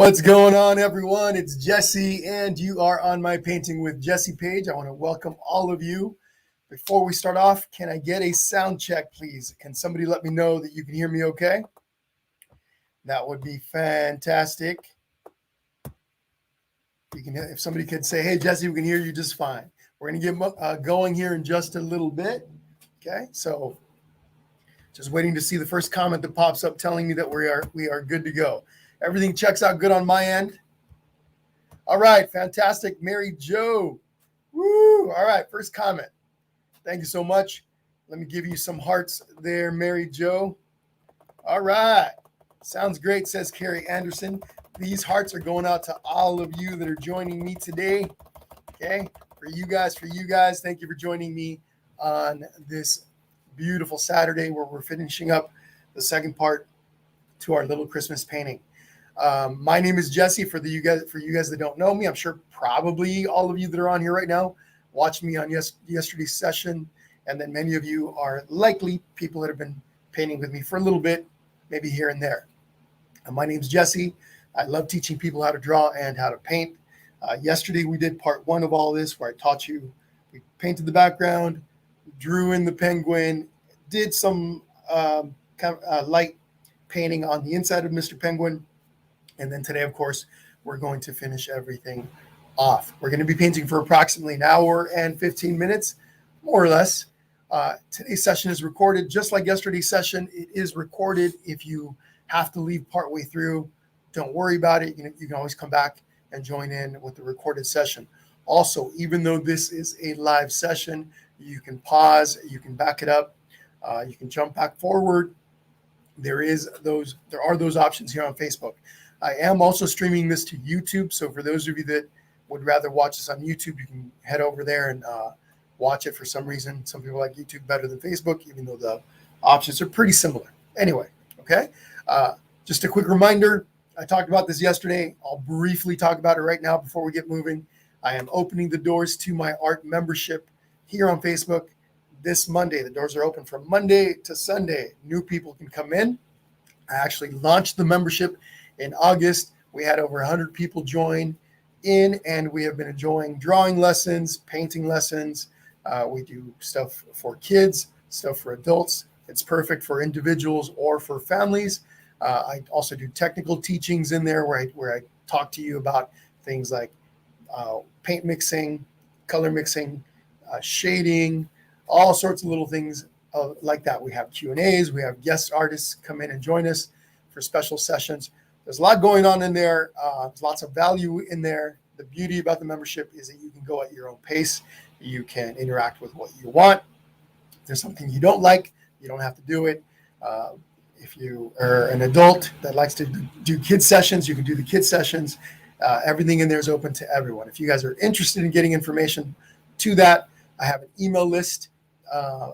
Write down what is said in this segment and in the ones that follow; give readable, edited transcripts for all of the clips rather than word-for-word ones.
What's going on, everyone? It's Jesse, and you are on my Painting with Jesse page. I want to welcome all of you. Before we start off, can I get a sound check, please? Can somebody let me know that you can hear me okay? That would be fantastic. If somebody could say, hey, Jesse, we can hear you just fine. We're going to get going here in just a little bit. Okay, so just waiting to see the first comment that pops up telling me that we are good to go. Everything checks out good on my end. All right, fantastic. Mary Jo. Woo! All right, first comment. Thank you so much. Let me give you some hearts there, Mary Jo. All right. Sounds great, says Carrie Anderson. These hearts are going out to all of you that are joining me today. Okay, for you guys, thank you for joining me on this beautiful Saturday where we're finishing up the second part to our little Christmas painting. My name is Jesse. For you guys that don't know me, I'm sure probably all of you that are on here right now watched me on yesterday's session, and then many of you are likely people that have been painting with me for a little bit, maybe here and there. My name's Jesse. I love teaching people how to draw and how to paint. Yesterday we did part one of all this, where I taught you. We painted the background, drew in the penguin, did some light painting on the inside of Mr. Penguin. And then today, of course, we're going to finish everything off. We're going to be painting for approximately an hour and 15 minutes, more or less. Today's session is recorded, just like yesterday's session. It is recorded. If you have to leave partway through, don't worry about it. You can always come back and join in with the recorded session. Also, even though this is a live session, you can pause, you can back it up, you can jump back forward. There are those options here on Facebook. I am also streaming this to YouTube. So for those of you that would rather watch this on YouTube, you can head over there and watch it. For some reason, some people like YouTube better than Facebook, even though the options are pretty similar. Anyway, okay. Just a quick reminder. I talked about this yesterday. I'll briefly talk about it right now before we get moving. I am opening the doors to my art membership here on Facebook this Monday. The doors are open from Monday to Sunday. New people can come in. I actually launched the membership in August. We had over 100 people join in, and we have been enjoying drawing lessons, painting lessons. We do stuff for kids, stuff for adults. It's perfect for individuals or for families. I also do technical teachings in there where I talk to you about things like paint mixing, color mixing, shading, all sorts of little things like that. We have Q&As. We have guest artists come in and join us for special sessions. There's a lot going on in there. There's lots of value in there. The beauty about the membership is that you can go at your own pace. You can interact with what you want. If there's something you don't like, you don't have to do it. If you are an adult that likes to do kids sessions, you can do the kids sessions. Everything in there is open to everyone. If you guys are interested in getting information to that, I have an email list, a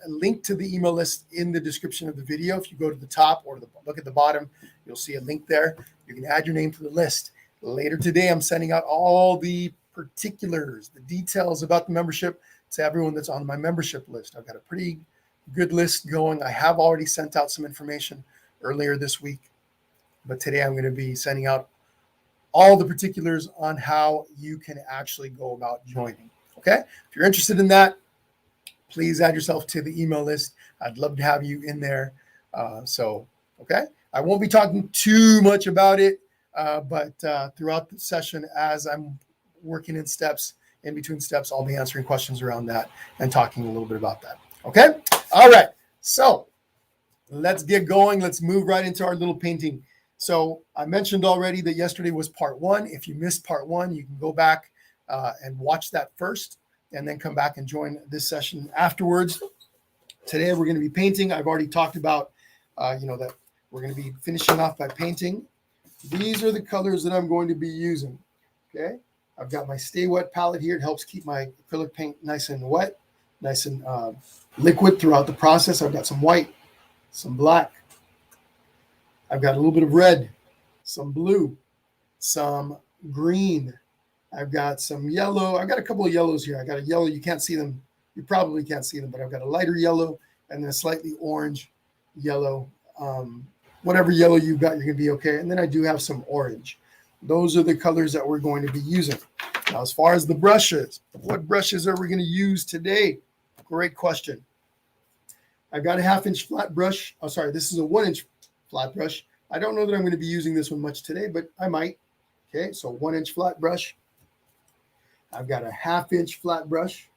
link to the email list in the description of the video. If you go to the top or look at the bottom, you'll see a link there. You can add your name to the list. Later today, I'm sending out all the particulars, the details about the membership to everyone that's on my membership list. I've got a pretty good list going. I have already sent out some information earlier this week, but today I'm going to be sending out all the particulars on how you can actually go about joining. Okay? If you're interested in that, please add yourself to the email list. I'd love to have you in there. Okay? I won't be talking too much about it, but throughout the session, as I'm working in between steps, I'll be answering questions around that and talking a little bit about that. Okay? All right. So let's get going. Let's move right into our little painting. So I mentioned already that yesterday was part one. If you missed part one, you can go back and watch that first, and then come back and join this session afterwards. Today we're going to be painting. I've already talked about, that we're going to be finishing off by painting. These are the colors that I'm going to be using. Okay. I've got my Stay Wet palette here. It helps keep my acrylic paint nice and wet, nice and liquid throughout the process. I've got some white, some black. I've got a little bit of red, some blue, some green. I've got some yellow. I've got a couple of yellows here. I got a yellow. You can't see them. You probably can't see them, but I've got a lighter yellow and then a slightly orange yellow whatever yellow you've got, you're going to be okay. And then I do have some orange. Those are the colors that we're going to be using. Now, as far as the brushes, what brushes are we going to use today? Great question. I've got a 1/2-inch flat brush. Oh, sorry, this is a 1-inch flat brush. I don't know that I'm going to be using this one much today, but I might. Okay, so 1-inch flat brush. I've got a 1/2-inch flat brush.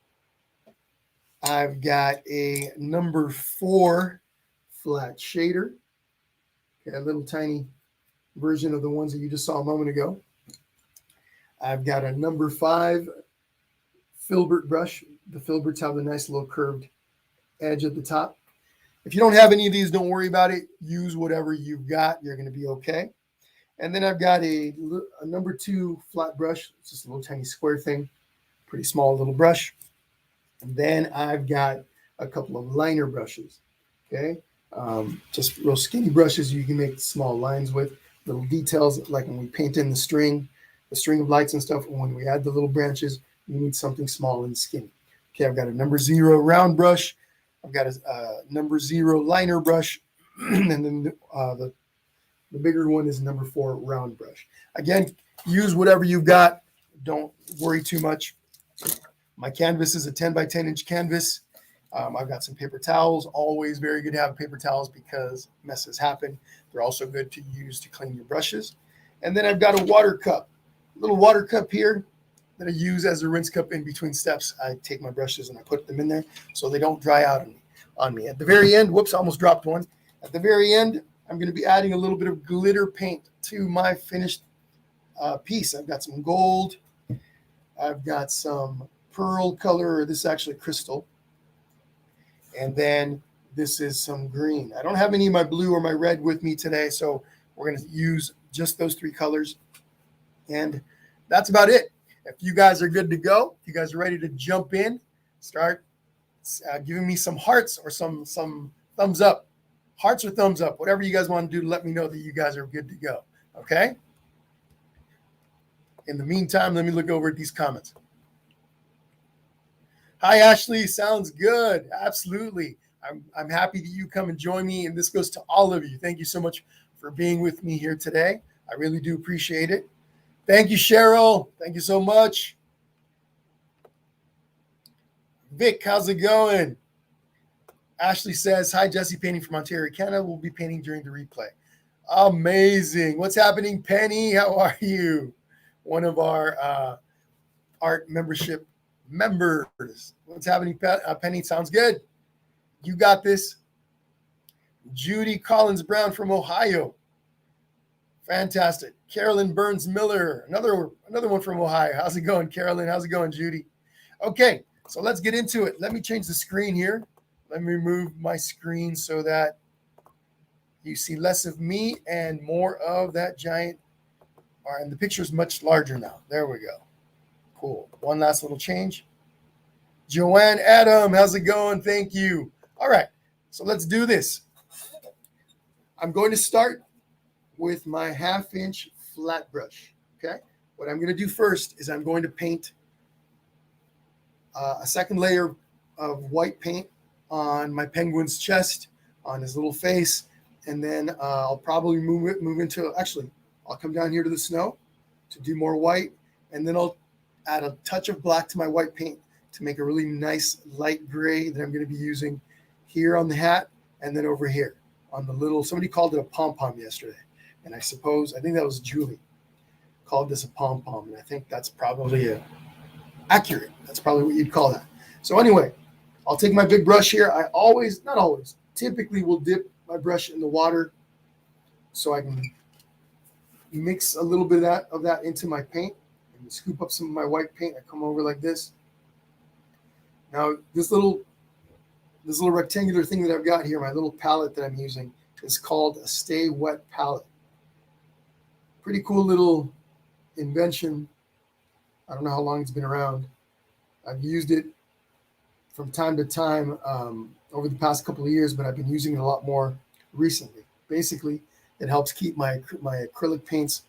I've got a number 4 flat shader. Okay, a little tiny version of the ones that you just saw a moment ago. I've got a number 5 filbert brush. The filberts have the nice little curved edge at the top. If you don't have any of these, don't worry about it. Use whatever you've got. You're going to be okay. And then I've got a number 2 flat brush. It's just a little tiny square thing. Pretty small little brush. And then I've got a couple of liner brushes. Okay. Just real skinny brushes you can make small lines with. Little details, like when we paint in the string of lights and stuff, and when we add the little branches, you need something small and skinny. Okay, I've got a number 0 round brush. I've got a number 0 liner brush, and then the bigger one is number 4 round brush. Again, use whatever you've got. Don't worry too much. My canvas is a 10 by 10 inch canvas. I've got some paper towels. Always very good to have paper towels because messes happen. They're also good to use to clean your brushes. And then I've got a water cup, a little water cup here that I use as a rinse cup in between steps. I take my brushes and I put them in there so they don't dry out on me. At the very end, whoops, I almost dropped one. At the very end, I'm going to be adding a little bit of glitter paint to my finished piece. I've got some gold. I've got some pearl color, or this is actually crystal. And then this is some green. I don't have any of my blue or my red with me today, so we're going to use just those 3 colors. And that's about it. If you guys are good to go, if you guys are ready to jump in, start giving me some hearts or some thumbs up. Hearts or thumbs up, whatever you guys want to do to let me know that you guys are good to go. Okay? In the meantime, let me look over at these comments. Hi, Ashley. Sounds good. Absolutely. I'm happy that you come and join me, and this goes to all of you. Thank you so much for being with me here today. I really do appreciate it. Thank you, Cheryl. Thank you so much. Vic, how's it going? Ashley says, hi, Jesse, painting from Ontario, Canada. We'll be painting during the replay. Amazing. What's happening, Penny? How are you? One of our art membership members. What's happening, Penny? Sounds good. You got this. Judy Collins Brown from Ohio. Fantastic. Carolyn Burns Miller, another one from Ohio. How's it going, Carolyn? How's it going, Judy? Okay, so let's get into it. Let me change the screen here. Let me remove my screen so that you see less of me and more of that giant. All right, and the picture is much larger now. There we go. Cool. One last little change. Joanne Adam, how's it going? Thank you. All right, so let's do this. I'm going to start with my 1/2-inch flat brush. Okay, what I'm going to do first is I'm going to paint a second layer of white paint on my penguin's chest, on his little face, and then I'll probably move into, actually, I'll come down here to the snow to do more white, and then I'll add a touch of black to my white paint to make a really nice light gray that I'm going to be using here on the hat, and then over here on the little, somebody called it a pom-pom yesterday. And I think that was Julie, called this a pom-pom. And I think that's probably accurate. That's probably what you'd call that. So anyway, I'll take my big brush here. I always, not always, typically will dip my brush in the water so I can mix a little bit of that into my paint and scoop up some of my white paint. I come over like this. Now, this little rectangular thing that I've got here, my little palette that I'm using, is called a Stay Wet palette. Pretty cool little invention. I don't know how long it's been around. I've used it from time to time over the past couple of years, but I've been using it a lot more recently. Basically, it helps keep my acrylic paints,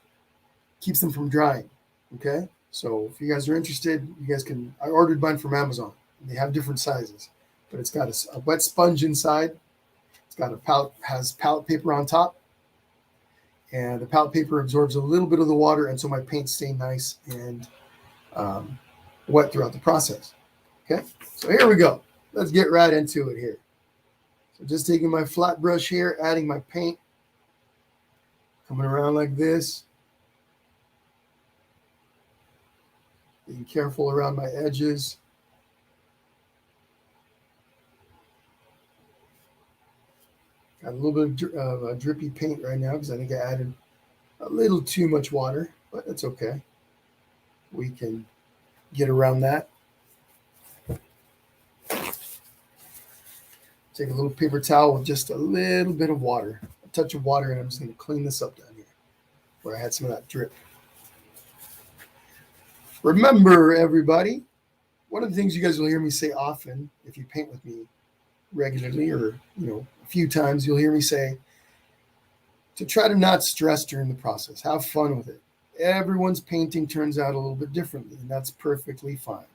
keeps them from drying. Okay, so if you guys are interested, you guys can. I ordered mine from Amazon. They have different sizes, but it's got a wet sponge inside. It's got has palette paper on top, and the palette paper absorbs a little bit of the water, and so my paints stay nice and wet throughout the process. Okay, so here we go. Let's get right into it here. So just taking my flat brush here, adding my paint, coming around like this, being careful around my edges. Got a little bit of drippy paint right now because I think I added a little too much water, but that's okay. We can get around that. Take a little paper towel with just a little bit of water, a touch of water, and I'm just going to clean this up down here where I had some of that drip. Remember, everybody, one of the things you guys will hear me say often if you paint with me regularly or, a few times, you'll hear me say to try to not stress during the process. Have fun with it. Everyone's painting turns out a little bit differently, and that's perfectly fine.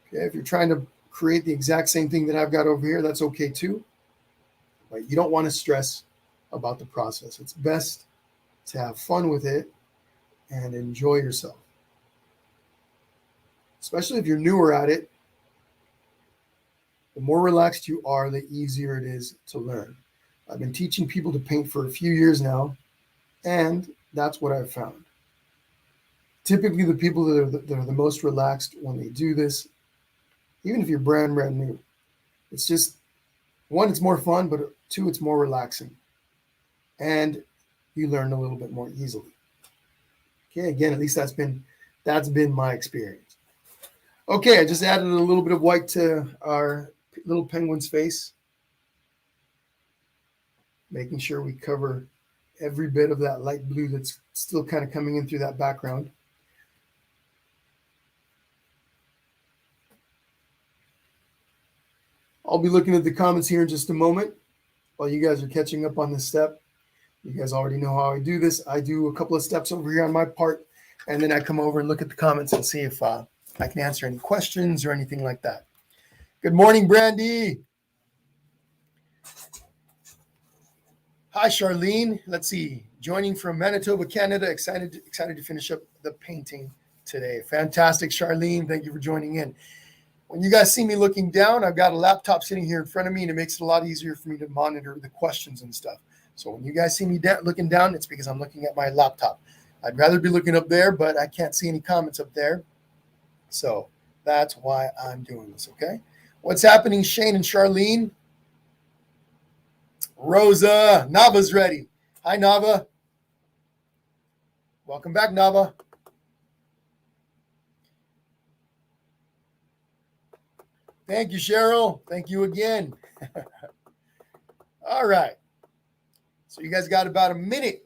Okay, if you're trying to create the exact same thing that I've got over here, that's okay too. But you don't want to stress about the process. It's best to have fun with it and enjoy yourself. Especially if you're newer at it, the more relaxed you are, the easier it is to learn. I've been teaching people to paint for a few years now, and that's what I've found. Typically, the people that are the most relaxed when they do this, even if you're brand new, it's just, one, it's more fun, but two, it's more relaxing. And you learn a little bit more easily. Okay, again, at least that's been my experience. Okay, I just added a little bit of white to our little penguin's face, making sure we cover every bit of that light blue that's still kind of coming in through that background. I'll be looking at the comments here in just a moment while you guys are catching up on this step. You guys already know how I do this. I do a couple of steps over here on my part, and then I come over and look at the comments and see if I can answer any questions or anything like that. Good morning, Brandy. Hi, Charlene. Let's see. Joining from Manitoba, Canada. Excited to finish up the painting today. Fantastic, Charlene. Thank you for joining in. When you guys see me looking down, I've got a laptop sitting here in front of me, and it makes it a lot easier for me to monitor the questions and stuff. So when you guys see me looking down, it's because I'm looking at my laptop. I'd rather be looking up there, but I can't see any comments up there. So that's why I'm doing this, okay? What's happening, Shane and Charlene? Rosa, Nava's ready. Hi, Nava. Welcome back, Nava. Thank you, Cheryl. Thank you again. All right. So you guys got about a minute.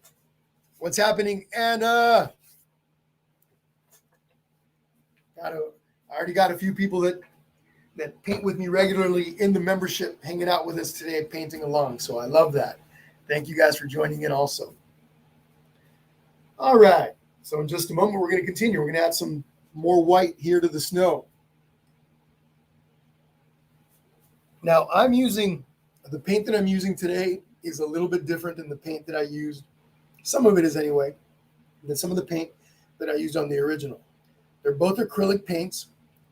What's happening, Anna? I already got a few people that paint with me regularly in the membership, hanging out with us today, painting along. So I love that. Thank you guys for joining in also. All right. So in just a moment, we're going to continue. We're going to add some more white here to the snow. Now, the paint that I'm using today is a little bit different than the paint that I used. Some of it is anyway, than some of the paint that I used on the original. They're both acrylic paints,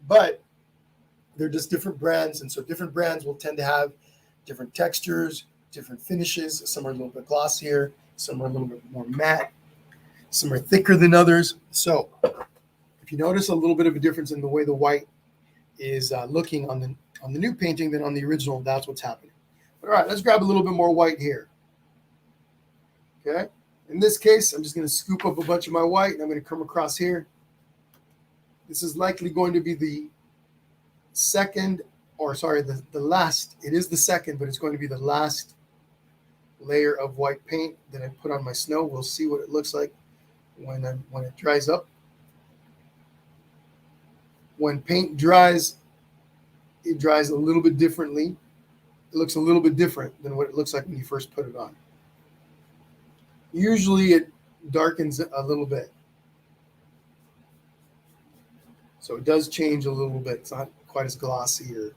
but they're just different brands. And so different brands will tend to have different textures, different finishes. Some are a little bit glossier. Some are a little bit more matte. Some are thicker than others. So if you notice a little bit of a difference in the way the white is looking on the new painting than on the original, that's what's happening. All right, let's grab a little bit more white here. Okay. In this case, I'm just going to scoop up a bunch of my white, and I'm going to come across here. This is likely going to be the last. It is the second, but it's going to be the last layer of white paint that I put on my snow. We'll see what it looks like when it dries up. When paint dries, it dries a little bit differently. It looks a little bit different than what it looks like when you first put it on. Usually it darkens a little bit. So it does change a little bit. It's not quite as glossy or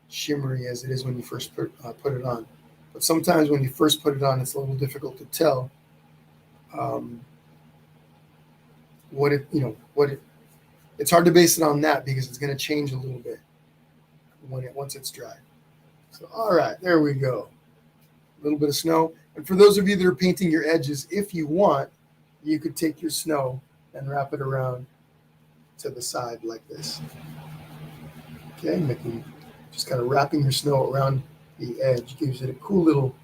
shimmery as it is when you first put it on. But sometimes when you first put it on, it's a little difficult to tell it's hard to base it on that because it's going to change a little bit once it's dry. So, all right, there we go. A little bit of snow. And for those of you that are painting your edges, if you want, you could take your snow and wrap it around to the side like this. Okay, just kind of wrapping your snow around the edge gives it a cool little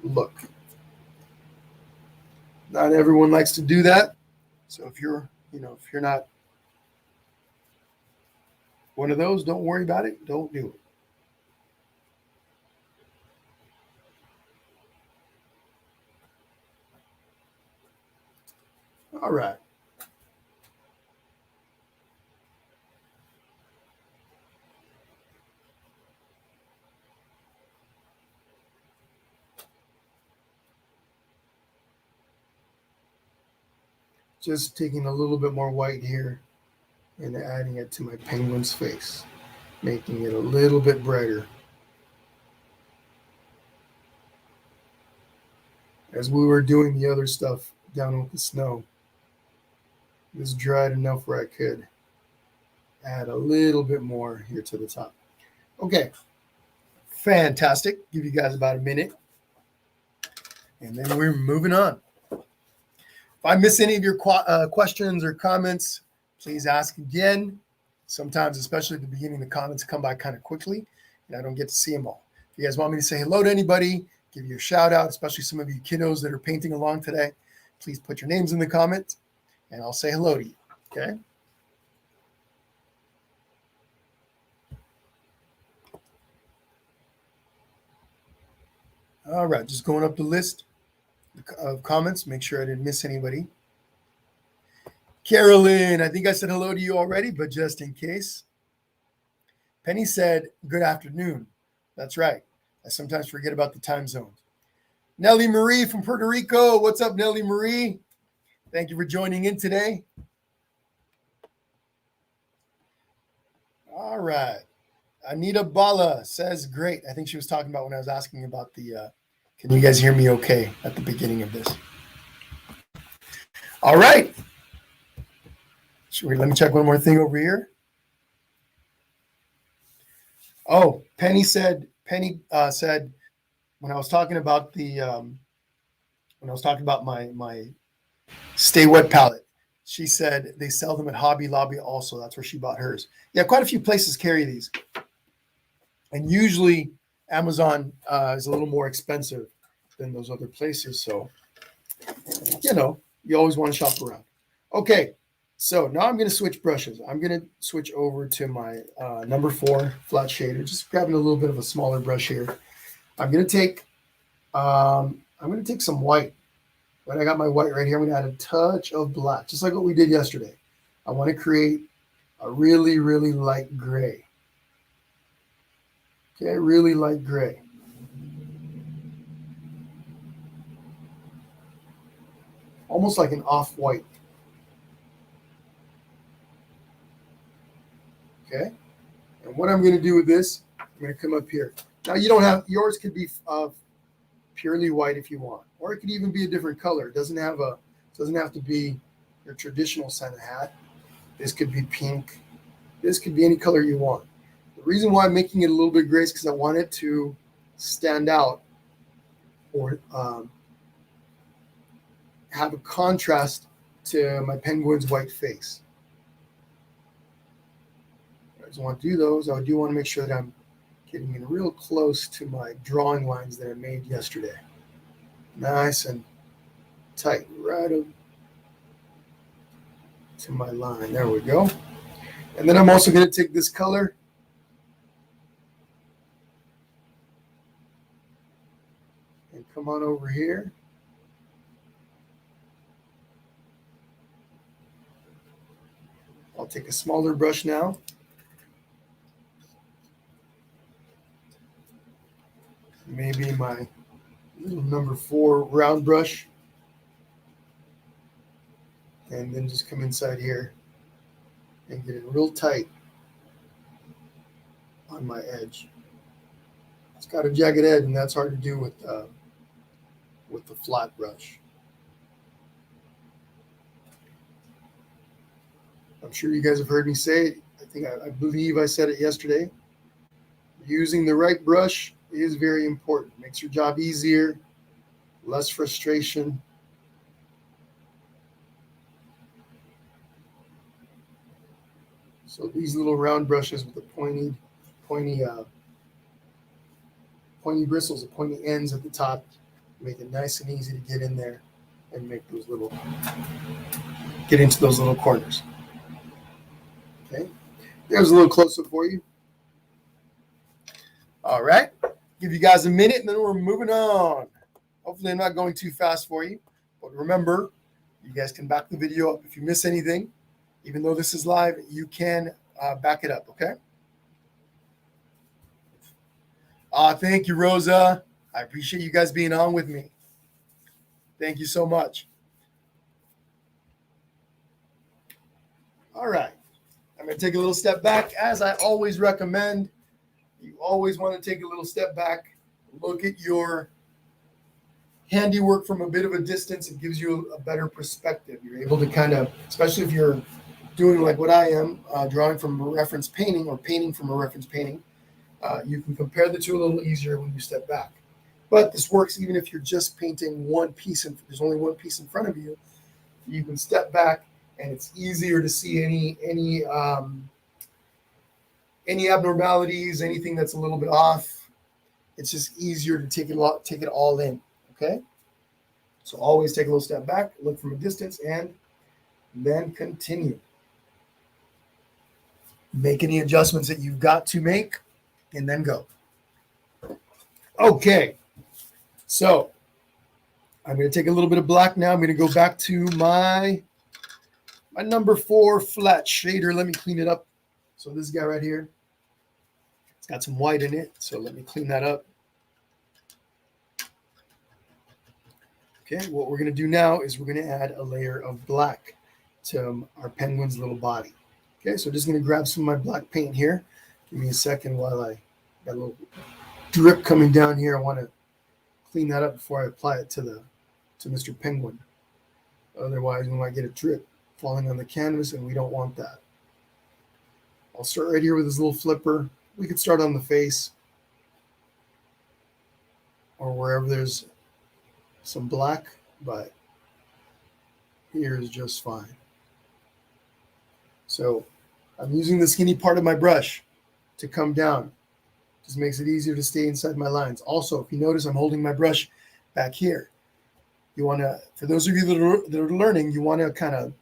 look. Not everyone likes to do that. So if you're not one of those, don't worry about it. Don't do it. All right. Just taking a little bit more white here and adding it to my penguin's face, making it a little bit brighter. As we were doing the other stuff down with the snow, it was dried enough where I could add a little bit more here to the top. Okay, fantastic. Give you guys about a minute, and then we're moving on. If I miss any of your questions or comments, please ask again. Sometimes, especially at the beginning, the comments come by kind of quickly, and I don't get to see them all. If you guys want me to say hello to anybody, give you a shout out, especially some of you kiddos that are painting along today, please put your names in the comments, and I'll say hello to you, okay? All right, just going up the list of comments, make sure I didn't miss anybody. Carolyn, I think I said hello to you already, but just in case. Penny said, good afternoon. That's right. I sometimes forget about the time zones. Nellie Marie from Puerto Rico. What's up, Nellie Marie? Thank you for joining in today. All right. Anita Bala says, great. I think she was talking about when I was asking about the, can you guys hear me okay at the beginning of this? All right. Let me check one more thing over here. Oh, Penny said when I was talking about my Stay Wet palette, she said they sell them at Hobby Lobby also. That's where she bought hers. Yeah, quite a few places carry these. And usually Amazon is a little more expensive than those other places. So, you always want to shop around. Okay, so now I'm going to switch brushes. I'm going to switch over to my number 4 flat shader. Just grabbing a little bit of a smaller brush here. I'm going to take some white. When I got my white right here, I'm going to add a touch of black, just like what we did yesterday. I want to create a really, really light gray. Okay, really light gray. Almost like an off-white. Okay, and what I'm going to do with this, I'm going to come up here. Now you don't have, yours could be purely white if you want, or it could even be a different color. It doesn't have to be your traditional Santa hat. This could be pink. This could be any color you want. The reason why I'm making it a little bit gray is because I want it to stand out or have a contrast to my penguin's white face. I just want to do those. I do want to make sure that I'm getting in real close to my drawing lines that I made yesterday. Nice and tight, right up to my line. There we go. And then I'm also going to take this color and come on over here. I'll take a smaller brush now. Maybe my little number 4 round brush. And then just come inside here and get it real tight on my edge. It's got a jagged edge, and that's hard to do with the flat brush. I'm sure you guys have heard me say it. I believe I said it yesterday. Using the right brush is very important. Makes your job easier, less frustration. So these little round brushes with the pointy bristles, the pointy ends at the top, make it nice and easy to get in there and get into those little corners. Okay, there's a little close up for you. All right, give you guys a minute and then we're moving on. Hopefully I'm not going too fast for you, but remember, you guys can back the video up if you miss anything. Even though this is live, you can back it up, okay? Thank you, Rosa. I appreciate you guys being on with me. Thank you so much. All right. I'm going to take a little step back. As I always recommend, you always want to take a little step back, look at your handiwork from a bit of a distance. It gives you a better perspective. You're able to kind of, especially if you're doing like what I am, drawing from a reference painting or painting from a reference painting, you can compare the two a little easier when you step back. But this works even if you're just painting one piece and there's only one piece in front of you. You can step back and it's easier to see any abnormalities, anything that's a little bit off. It's just easier to take it all in. Okay. So always take a little step back, look from a distance, and then continue. Make any adjustments that you've got to make, and then go. Okay. So I'm going to take a little bit of black now. I'm going to go back to my number 4 flat shader. Let me clean it up. So this guy right here, it's got some white in it. So let me clean that up. Okay, what we're going to do now is we're going to add a layer of black to our penguin's little body. Okay, so just going to grab some of my black paint here. Give me a second while I got a little drip coming down here. I want to clean that up before I apply it to Mr. Penguin. Otherwise, we might get a drip falling on the canvas, and we don't want that. I'll start right here with this little flipper. We could start on the face or wherever there's some black, but here is just fine. So I'm using the skinny part of my brush to come down. Just makes it easier to stay inside my lines. Also, if you notice, I'm holding my brush back here. You want to, for those of you that are learning, you want to kind of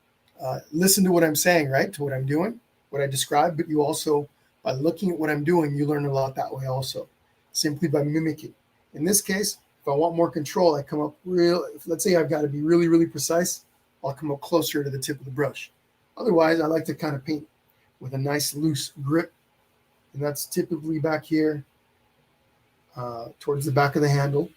listen to what I'm saying, right? To what I'm doing, what I describe, but you also, by looking at what I'm doing, you learn a lot that way also, simply by mimicking. In this case, if I want more control, I come up let's say I've got to be really, really precise, I'll come up closer to the tip of the brush. Otherwise, I like to kind of paint with a nice loose grip, and that's typically back here towards the back of the handle.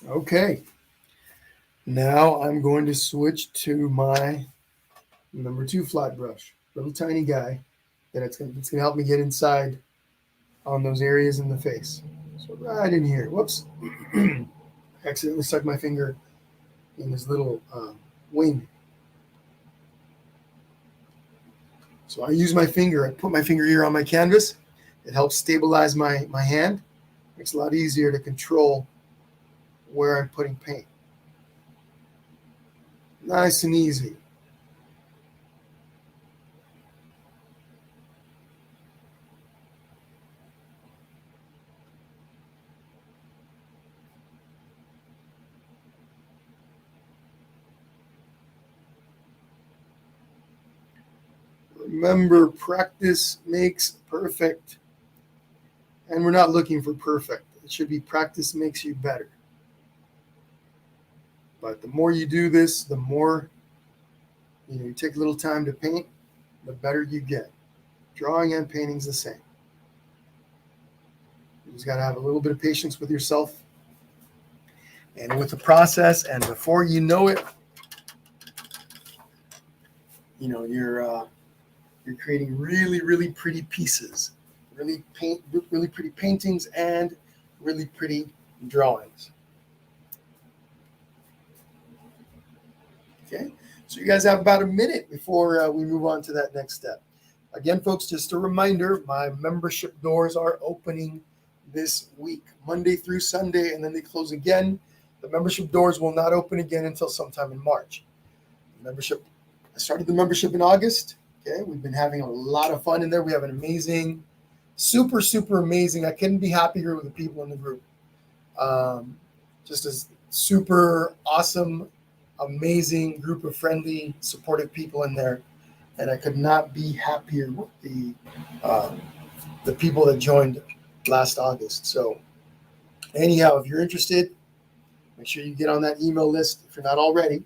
Okay, now I'm going to switch to my number 2 flat brush, little tiny guy, and it's going to help me get inside on those areas in the face. So right in here, whoops, I accidentally stuck my finger in his little wing. So I use my finger, I put my finger here on my canvas. It helps stabilize my hand. Makes it a lot easier to control where I'm putting paint. Nice and easy. Remember, practice makes perfect. And we're not looking for perfect. It should be practice makes you better. But the more you do this, the more you take a little time to paint, the better you get. Drawing and painting's the same. You just got to have a little bit of patience with yourself and with the process. And before you know it, you're creating really, really pretty pieces, really pretty paintings and really pretty drawings. Okay, so you guys have about a minute before we move on to that next step. Again, folks, just a reminder, my membership doors are opening this week, Monday through Sunday, and then they close again. The membership doors will not open again until sometime in March. I started the membership in August. Okay, we've been having a lot of fun in there. We have an amazing, super, super amazing. I couldn't be happier with the people in the group. Just a super awesome, amazing group of friendly, supportive people in there. And I could not be happier with the people that joined last August. So anyhow, if you're interested, make sure you get on that email list if you're not already.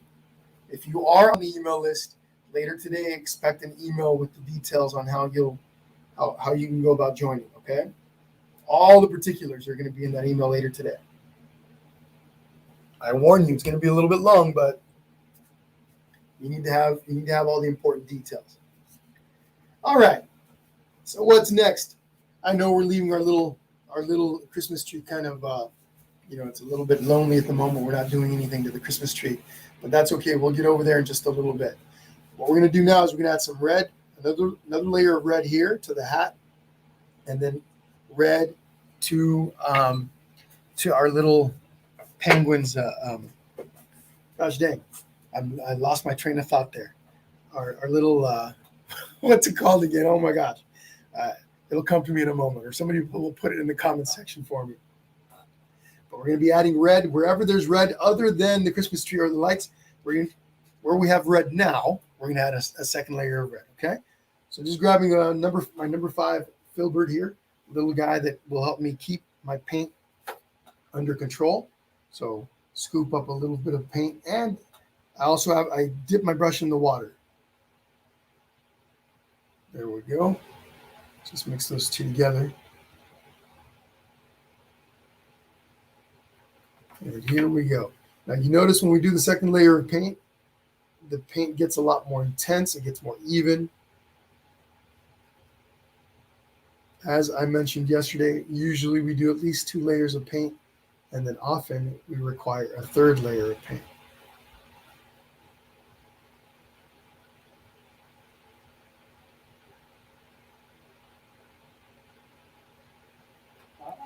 If you are on the email list, later today, expect an email with the details on how you can go about joining, okay? All the particulars are going to be in that email later today. I warn you, it's going to be a little bit long, but you need to have all the important details. All right. So what's next? I know we're leaving our little Christmas tree kind of it's a little bit lonely at the moment. We're not doing anything to the Christmas tree, but that's okay. We'll get over there in just a little bit. What we're going to do now is we're going to add some red, another layer of red here to the hat, and then red to our little penguins. Gosh dang, I lost my train of thought there. Our little what's it called again? Oh my gosh, it'll come to me in a moment, or somebody will put it in the comment section for me. But we're going to be adding red wherever there's red other than the Christmas tree or the lights. Where we have red now, we're going to add a second layer of red, okay? So just grabbing my number 5 filbert here, little guy that will help me keep my paint under control. So scoop up a little bit of paint, and I dip my brush in the water. There we go. Just mix those two together. And here we go. Now you notice when we do the second layer of paint, the paint gets a lot more intense. It gets more even. As I mentioned yesterday, usually we do at least 2 layers of paint, and then often we require a 3rd layer of paint.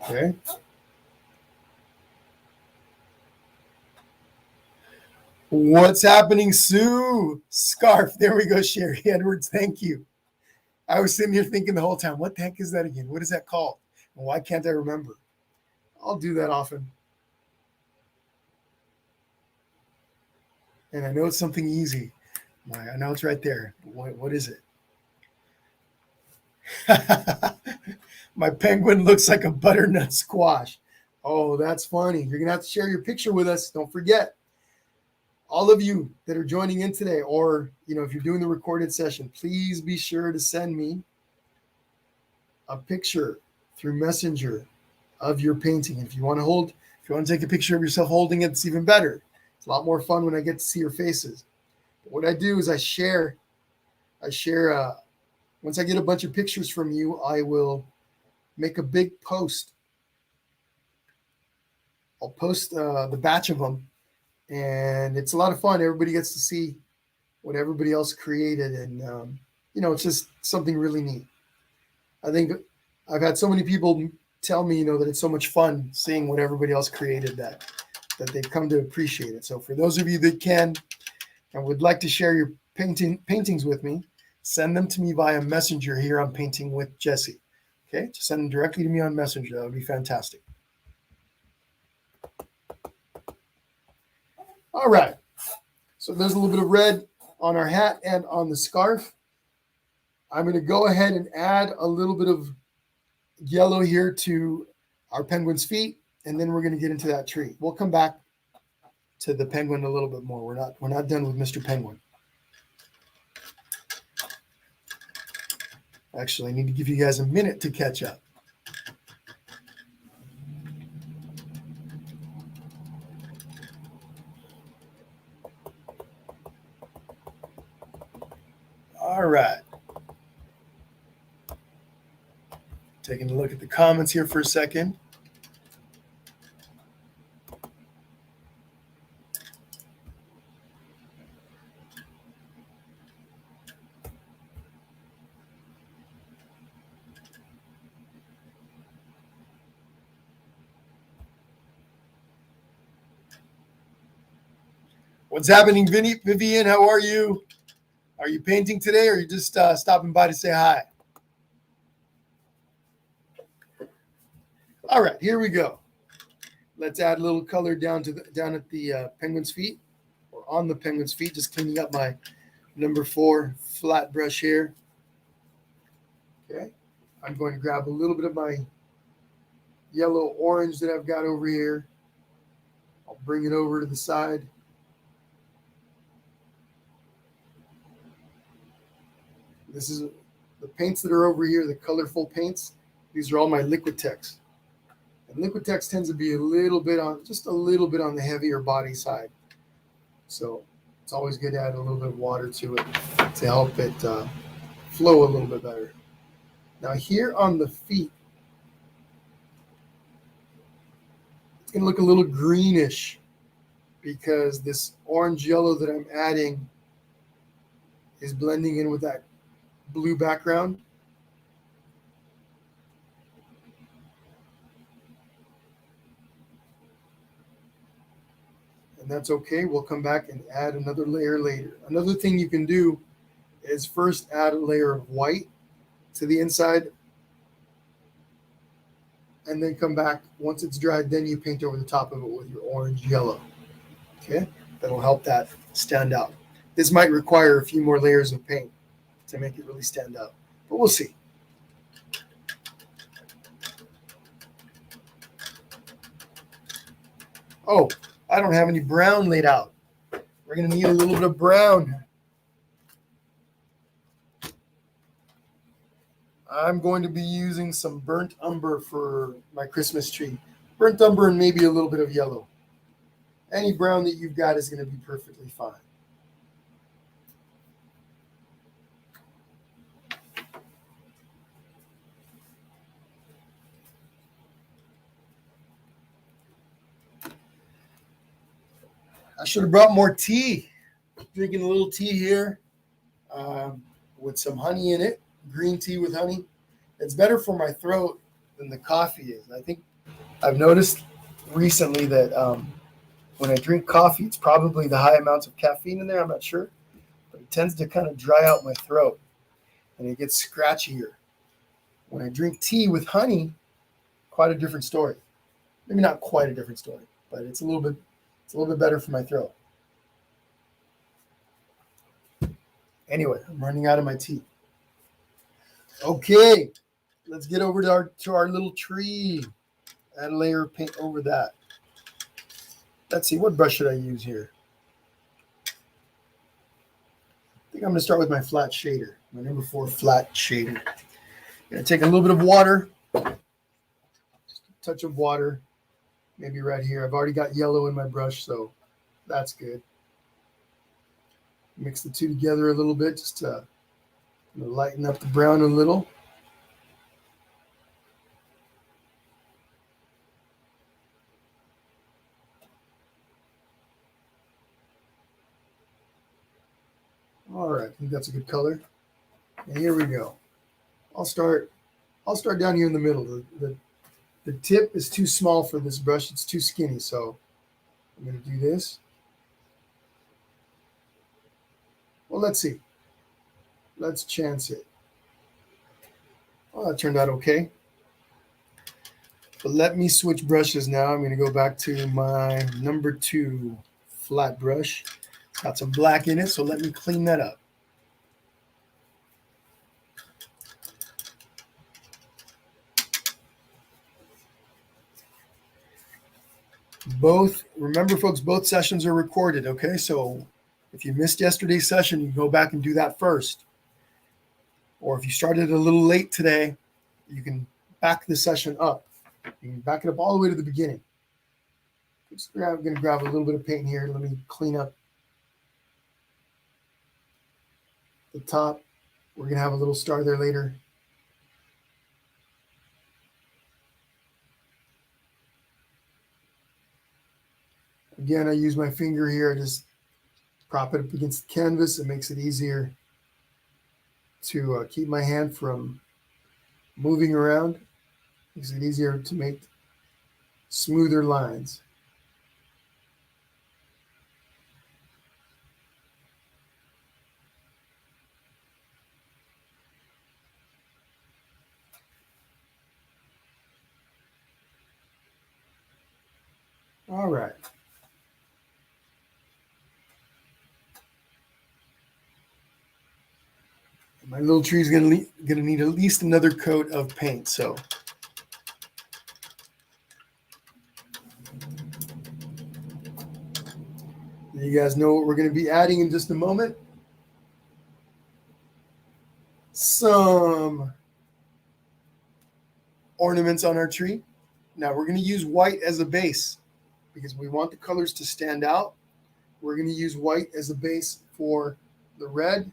Okay. What's happening, Sue? Scarf. There we go, Sherry Edwards. Thank you. I was sitting here thinking the whole time, what the heck is that again? What is that called? And why can't I remember? I'll do that often. And I know it's something easy. I know it's right there. What is it? My penguin looks like a butternut squash. Oh, that's funny. You're going to have to share your picture with us. Don't forget. All of you that are joining in today, or if you're doing the recorded session, please be sure to send me a picture through Messenger of your painting. If you want to take a picture of yourself holding it, it's even better. It's a lot more fun when I get to see your faces. But what I do is I share. Once I get a bunch of pictures from you, I will make a big post. I'll post the batch of them. And it's a lot of fun. Everybody gets to see what everybody else created. And, it's just something really neat. I think I've had so many people tell me, that it's so much fun seeing what everybody else created that they've come to appreciate it. So for those of you that can and would like to share your paintings with me, send them to me via Messenger here on Painting with Jesse. Okay, just send them directly to me on Messenger. That would be fantastic. All right, so there's a little bit of red on our hat and on the scarf. I'm going to go ahead and add a little bit of yellow here to our penguin's feet, and then we're going to get into that tree. We'll come back to the penguin a little bit more. We're not done with Mr. Penguin. Actually, I need to give you guys a minute to catch up. All right. Taking a look at the comments here for a second. What's happening, Vivian? How are you? Are you painting today, or are you just stopping by to say hi? All right, here we go. Let's add a little color down at the penguin's feet, or on the penguin's feet. Just cleaning up my number 4 flat brush here. Okay, I'm going to grab a little bit of my yellow orange that I've got over here. I'll bring it over to the side. This is the paints that are over here, the colorful paints. These are all my Liquitex. And Liquitex tends to be just a little bit on the heavier body side. So it's always good to add a little bit of water to it to help it flow a little bit better. Now here on the feet, it's going to look a little greenish because this orange yellow that I'm adding is blending in with that blue background. And that's okay. We'll come back and add another layer later. Another thing you can do is first add a layer of white to the inside, and then come back. Once it's dried, then you paint over the top of it with your orange yellow. Okay? That'll help that stand out. This might require a few more layers of paint to make it really stand out, but we'll see. Oh, I don't have any brown laid out. We're going to need a little bit of brown. I'm going to be using some burnt umber for my Christmas tree. Burnt umber and maybe a little bit of yellow. Any brown that you've got is going to be perfectly fine. I should have brought more tea. Drinking a little tea here with some honey in it. Green tea with honey. It's better for my throat than the coffee is. I think I've noticed recently that when I drink coffee, it's probably the high amounts of caffeine in there. I'm not sure. But it tends to kind of dry out my throat and it gets scratchier. When I drink tea with honey, quite a different story. Maybe not quite a different story, but it's a little bit better for my throat. Anyway, I'm running out of my tea. Okay, let's get over to our little tree. Add a layer of paint over that. Let's see, what brush should I use here? I think I'm going to start with my flat shader, my number 4 flat shader. I'm going to take a little bit of water, just a touch of water, maybe right here. I've already got yellow in my brush, so that's good. Mix the two together a little bit just to lighten up the brown a little. All right, I think that's a good color. And here we go. I'll start down here in the middle. The tip is too small for this brush. It's too skinny, so I'm going to do this. Well, let's see. Let's chance it. Well, that turned out okay. But let me switch brushes now. I'm going to go back to my number 2 flat brush. Got some black in it, so let me clean that up. Remember folks, both sessions are recorded, okay? So if you missed yesterday's session, you can go back and do that first. Or if you started a little late today, you can back the session up. You can back it up all the way to the beginning. I'm going to grab a little bit of paint here. Let me clean up the top. We're going to have a little star there later. Again, I use my finger here. I just prop it up against the canvas. It makes it easier to keep my hand from moving around. Makes it easier to make smoother lines. All right. My little tree is going to need at least another coat of paint. So you guys know what we're going to be adding in just a moment. Some ornaments on our tree. Now we're going to use white as a base because we want the colors to stand out. We're going to use white as a base for the red.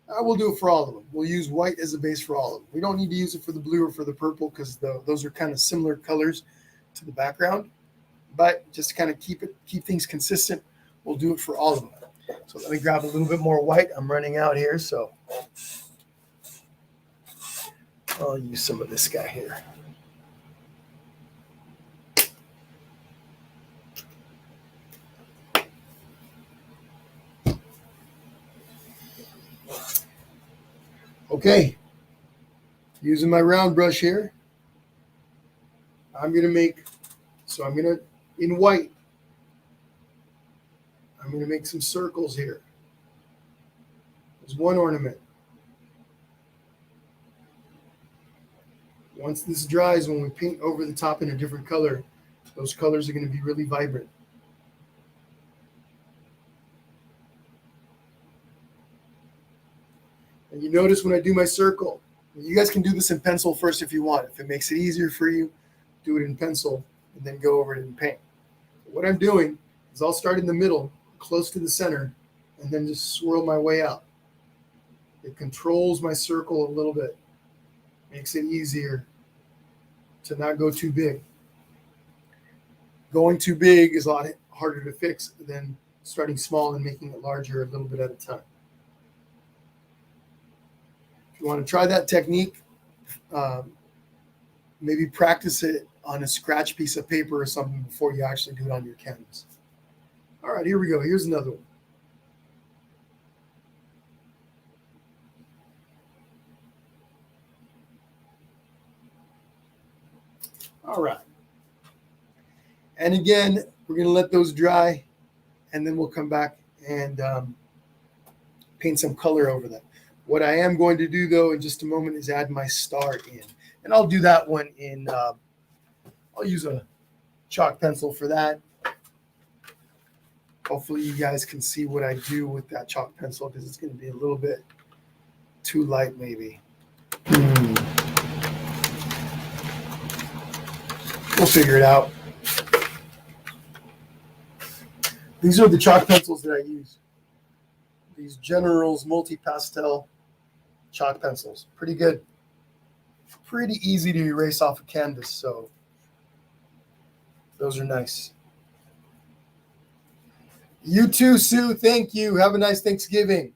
We'll do it for all of them. We'll use white as a base for all of them. We don't need to use it for the blue or for the purple because those are kind of similar colors to the background. But just to kind of keep things consistent, we'll do it for all of them. So let me grab a little bit more white. I'm running out here, so I'll use some of this guy here. Okay, using my round brush here, in white, I'm going to make some circles here. There's one ornament. Once this dries, when we paint over the top in a different color, those colors are going to be really vibrant. And you notice when I do my circle, you guys can do this in pencil first if you want. If it makes it easier for you, do it in pencil and then go over it in paint. What I'm doing is I'll start in the middle, close to the center, and then just swirl my way out. It controls my circle a little bit. Makes it easier to not go too big. Going too big is a lot harder to fix than starting small and making it larger a little bit at a time. If you want to try that technique, maybe practice it on a scratch piece of paper or something before you actually do it on your canvas. All right, here we go. Here's another one. All right. And again, we're going to let those dry, and then we'll come back and paint some color over them. What I am going to do, though, in just a moment is add my star in. And I'll do that one in, I'll use a chalk pencil for that. Hopefully you guys can see what I do with that chalk pencil because it's going to be a little bit too light maybe. We'll figure it out. These are the chalk pencils that I use. These General's multi-pastel chalk pencils. Pretty good. Pretty easy to erase off a canvas, so those are nice. You too, Sue. Thank you. Have a nice Thanksgiving.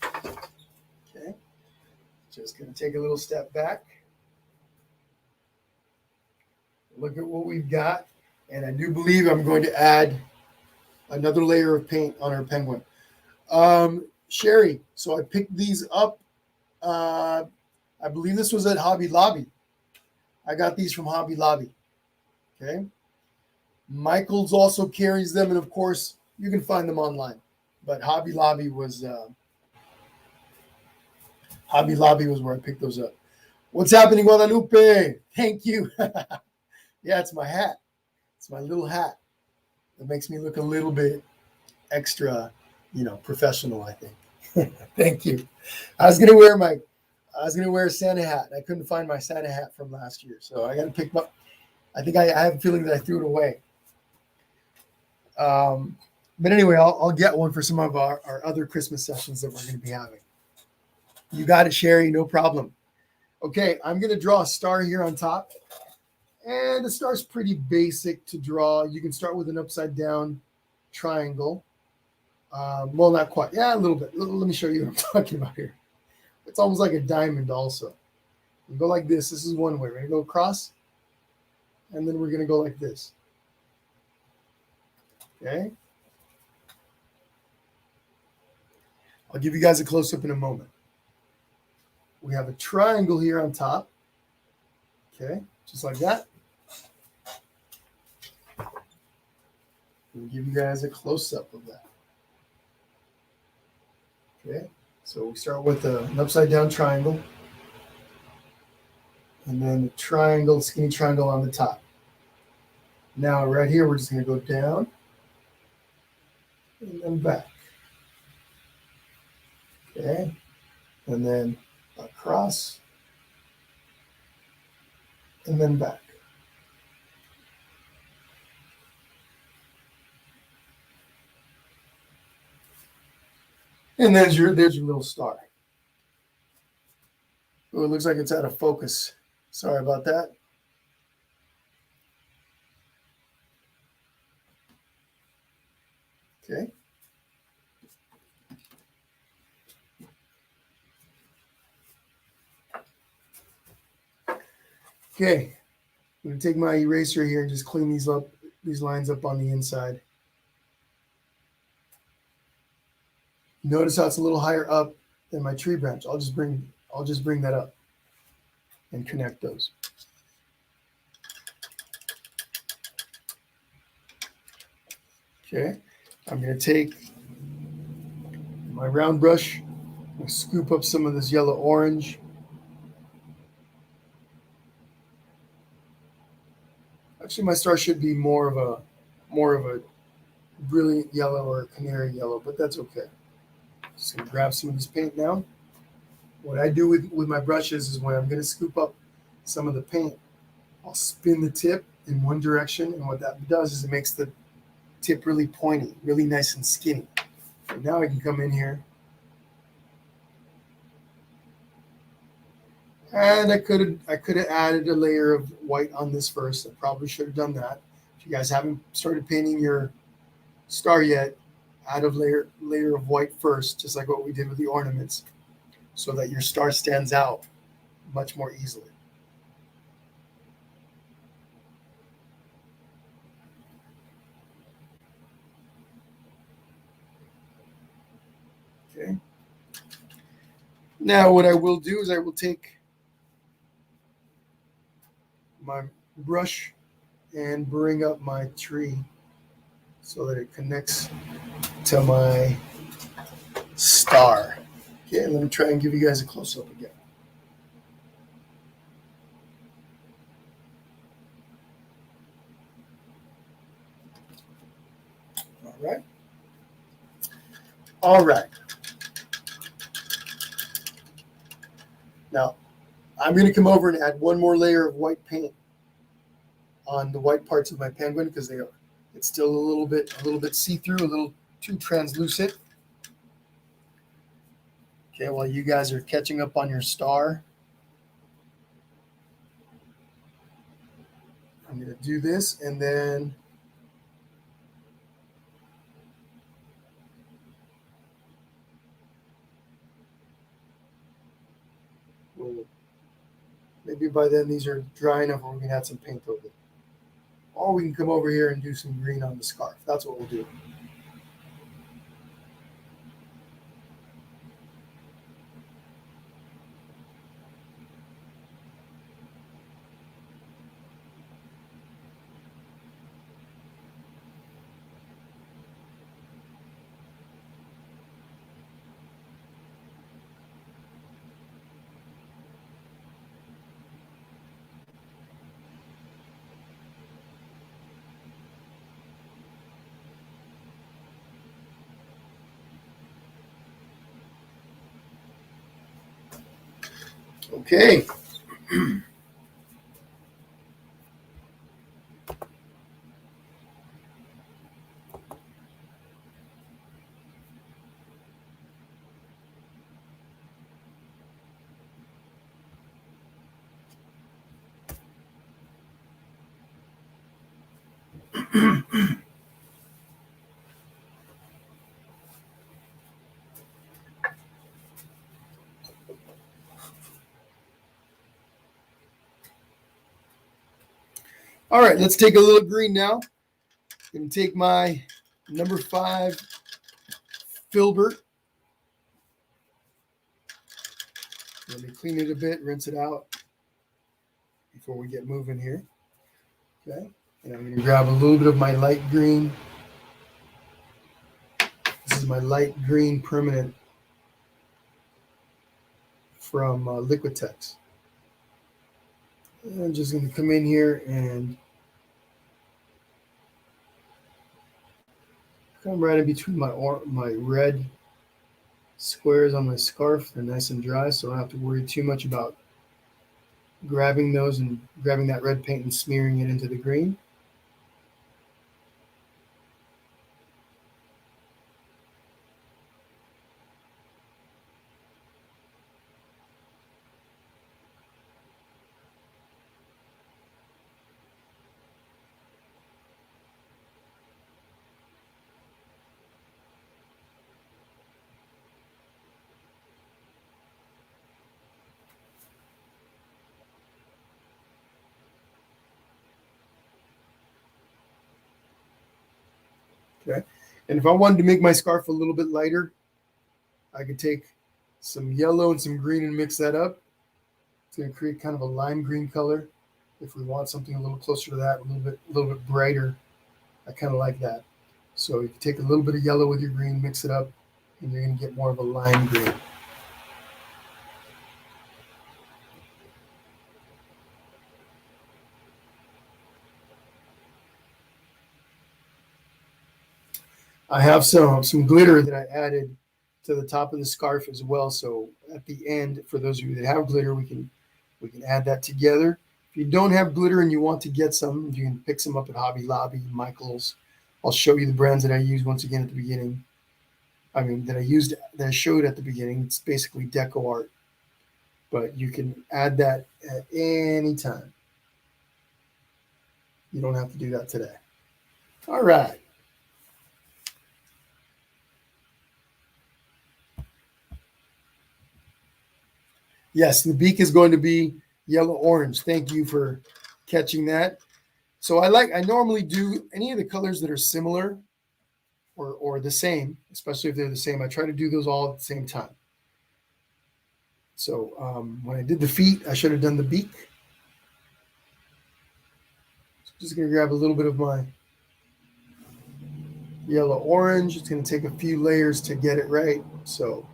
Okay. Just going to take a little step back. Look at what we've got. And I do believe I'm going to add another layer of paint on our penguin. Sherry, so I picked these up. I believe this was at Hobby Lobby. I got these from Hobby Lobby. Okay. Michael's also carries them, and of course, you can find them online. But Hobby Lobby was Hobby Lobby was where I picked those up. What's happening, Guadalupe? Thank you. Yeah, it's my hat. It's my little hat. It makes me look a little bit extra, professional, I think. Thank you. I was gonna wear a Santa hat. I couldn't find my Santa hat from last year, so I got to pick up. I think I have a feeling that I threw it away. But anyway, I'll get one for some of our other Christmas sessions that we're going to be having. You got it, Sherry. No problem. Okay, I'm going to draw a star here on top. And the star's pretty basic to draw. You can start with an upside down triangle. Well, not quite. Yeah, a little bit. Let me show you what I'm talking about here. It's almost like a diamond also. You go like this. This is one way. We're going to go across. And then we're going to go like this. Okay. I'll give you guys a close-up in a moment. We have a triangle here on top. Okay, just like that. I'll give you guys a close-up of that. Okay, so we start with an upside-down triangle. And then a triangle, skinny triangle on the top. Now, right here, we're just going to go down and then back. Okay, and then across and then back. And there's your little star. Oh, it looks like it's out of focus. Sorry about that. Okay. Okay. I'm going to take my eraser here and just clean these lines up on the inside. Notice how it's a little higher up than my tree branch. I'll just bring that up and connect those. Okay. I'm going to take my round brush and scoop up some of this yellow orange. Actually, my star should be more of a brilliant yellow or canary yellow, but that's okay. Just gonna grab some of this paint now. What I do with my brushes is when I'm gonna scoop up some of the paint, I'll spin the tip in one direction, and what that does is it makes the tip really pointy, really nice and skinny. So now I can come in here, and I could have added a layer of white on this first. I probably should have done that. If you guys haven't started painting your star yet, add a layer of white first, just like what we did with the ornaments, so that your star stands out much more easily. Okay. Now what I will do is I will take my brush and bring up my tree so that it connects to my star. Okay, let me try and give you guys a close-up again. All right. Now, I'm going to come over and add one more layer of white paint on the white parts of my penguin because it's still a little bit see-through, a little too translucent. Okay, while you guys are catching up on your star, I'm going to do this, and then maybe by then these are dry enough where we can add some paint over it. Or we can come over here and do some green on the scarf. That's what we'll do. Okay. All right, let's take a little green now. I'm going to take my number 5 filbert. Let me clean it a bit, rinse it out before we get moving here. Okay, and I'm going to grab a little bit of my light green. This is my light green permanent from Liquitex. I'm just going to come in here and come right in between my red squares on my scarf. They're nice and dry, so I don't have to worry too much about grabbing those and grabbing that red paint and smearing it into the green. Okay, and if I wanted to make my scarf a little bit lighter, I could take some yellow and some green and mix that up. It's going to create kind of a lime green color. If we want something a little closer to that, a little bit brighter, I kind of like that. So you can take a little bit of yellow with your green, mix it up, and you're going to get more of a lime green. I have some glitter that I added to the top of the scarf as well. So at the end, for those of you that have glitter, we can add that together. If you don't have glitter and you want to get some, you can pick some up at Hobby Lobby, Michael's. I'll show you the brands that I use once again at the beginning. That I showed at the beginning. It's basically deco art, but you can add that at any time. You don't have to do that today. All right. Yes, the beak is going to be yellow orange. Thank you for catching that. So I normally do any of the colors that are similar or the same, especially if they're the same. I try to do those all at the same time. So when I did the feet, I should have done the beak. So just going to grab a little bit of my yellow orange. It's going to take a few layers to get it right. So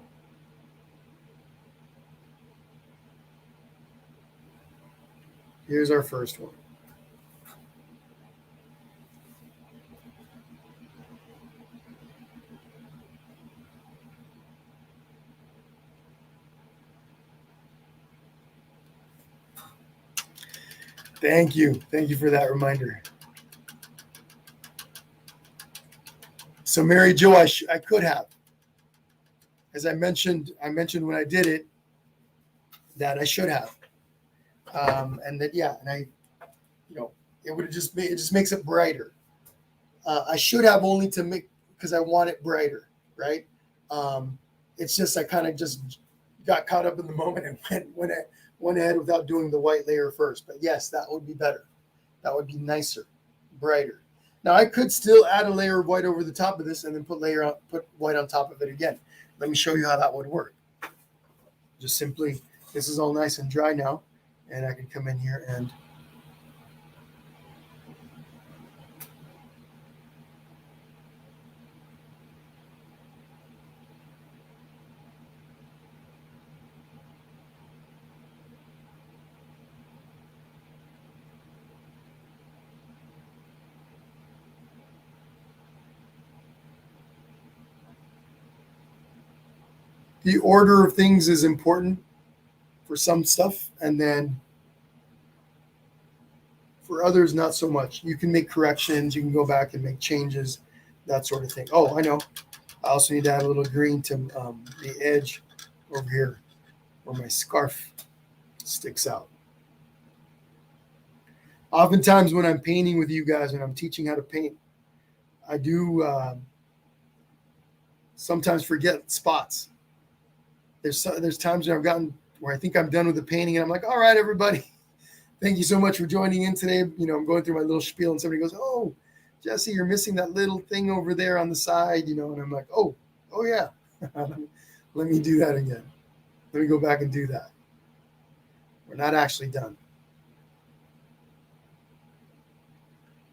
here's our first one. Thank you. Thank you for that reminder. So Mary Jo, I could have, as I mentioned when I did it, that I should have, and that and I, it would have just it just makes it brighter. I should have only to make because I want it brighter, right? It's just I kind of just got caught up in the moment and went ahead without doing the white layer first. But yes, that would be better. That would be nicer, brighter. Now I could still add a layer of white over the top of this and then put white on top of it again. Let me show you how that would work. Just simply, this is all nice and dry now, and I can come in here and the order of things is important for some stuff, and then for others, not so much. You can make corrections. You can go back and make changes, that sort of thing. Oh, I know. I also need to add a little green to the edge over here where my scarf sticks out. Oftentimes when I'm painting with you guys, when I'm teaching how to paint, I do sometimes forget spots. There's times where I think I'm done with the painting, and I'm like, all right, everybody, thank you so much for joining in today. I'm going through my little spiel, and somebody goes, oh, Jesse, you're missing that little thing over there on the side, and I'm like, oh yeah, let me do that again. Let me go back and do that. We're not actually done.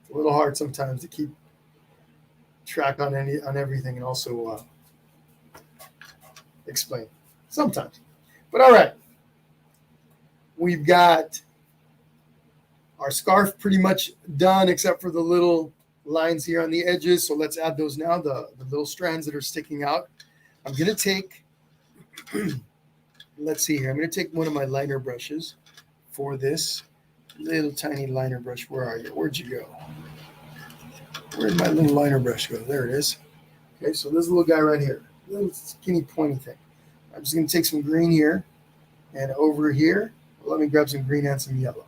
It's a little hard sometimes to keep track on everything and also explain sometimes. But all right, we've got our scarf pretty much done except for the little lines here on the edges. So let's add those now, the little strands that are sticking out. I'm going to take, let's see here. I'm going to take one of my liner brushes for this little tiny liner brush. Where are you? Where'd you go? Where'd my little liner brush go? There it is. Okay, so this little guy right here, little skinny pointy thing. I'm just going to take some green here and over here. Let me grab some green and some yellow.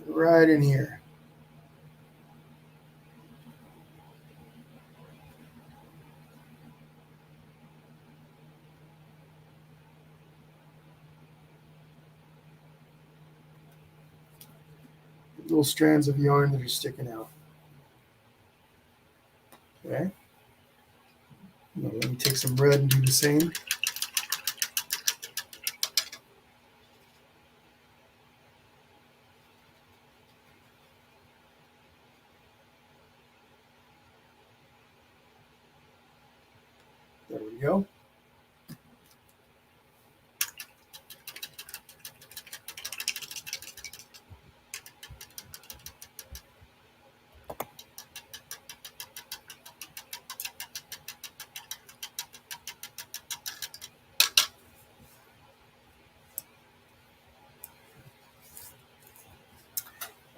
Right in here. Little strands of yarn that are sticking out. Okay. Now let me take some red and do the same. There we go.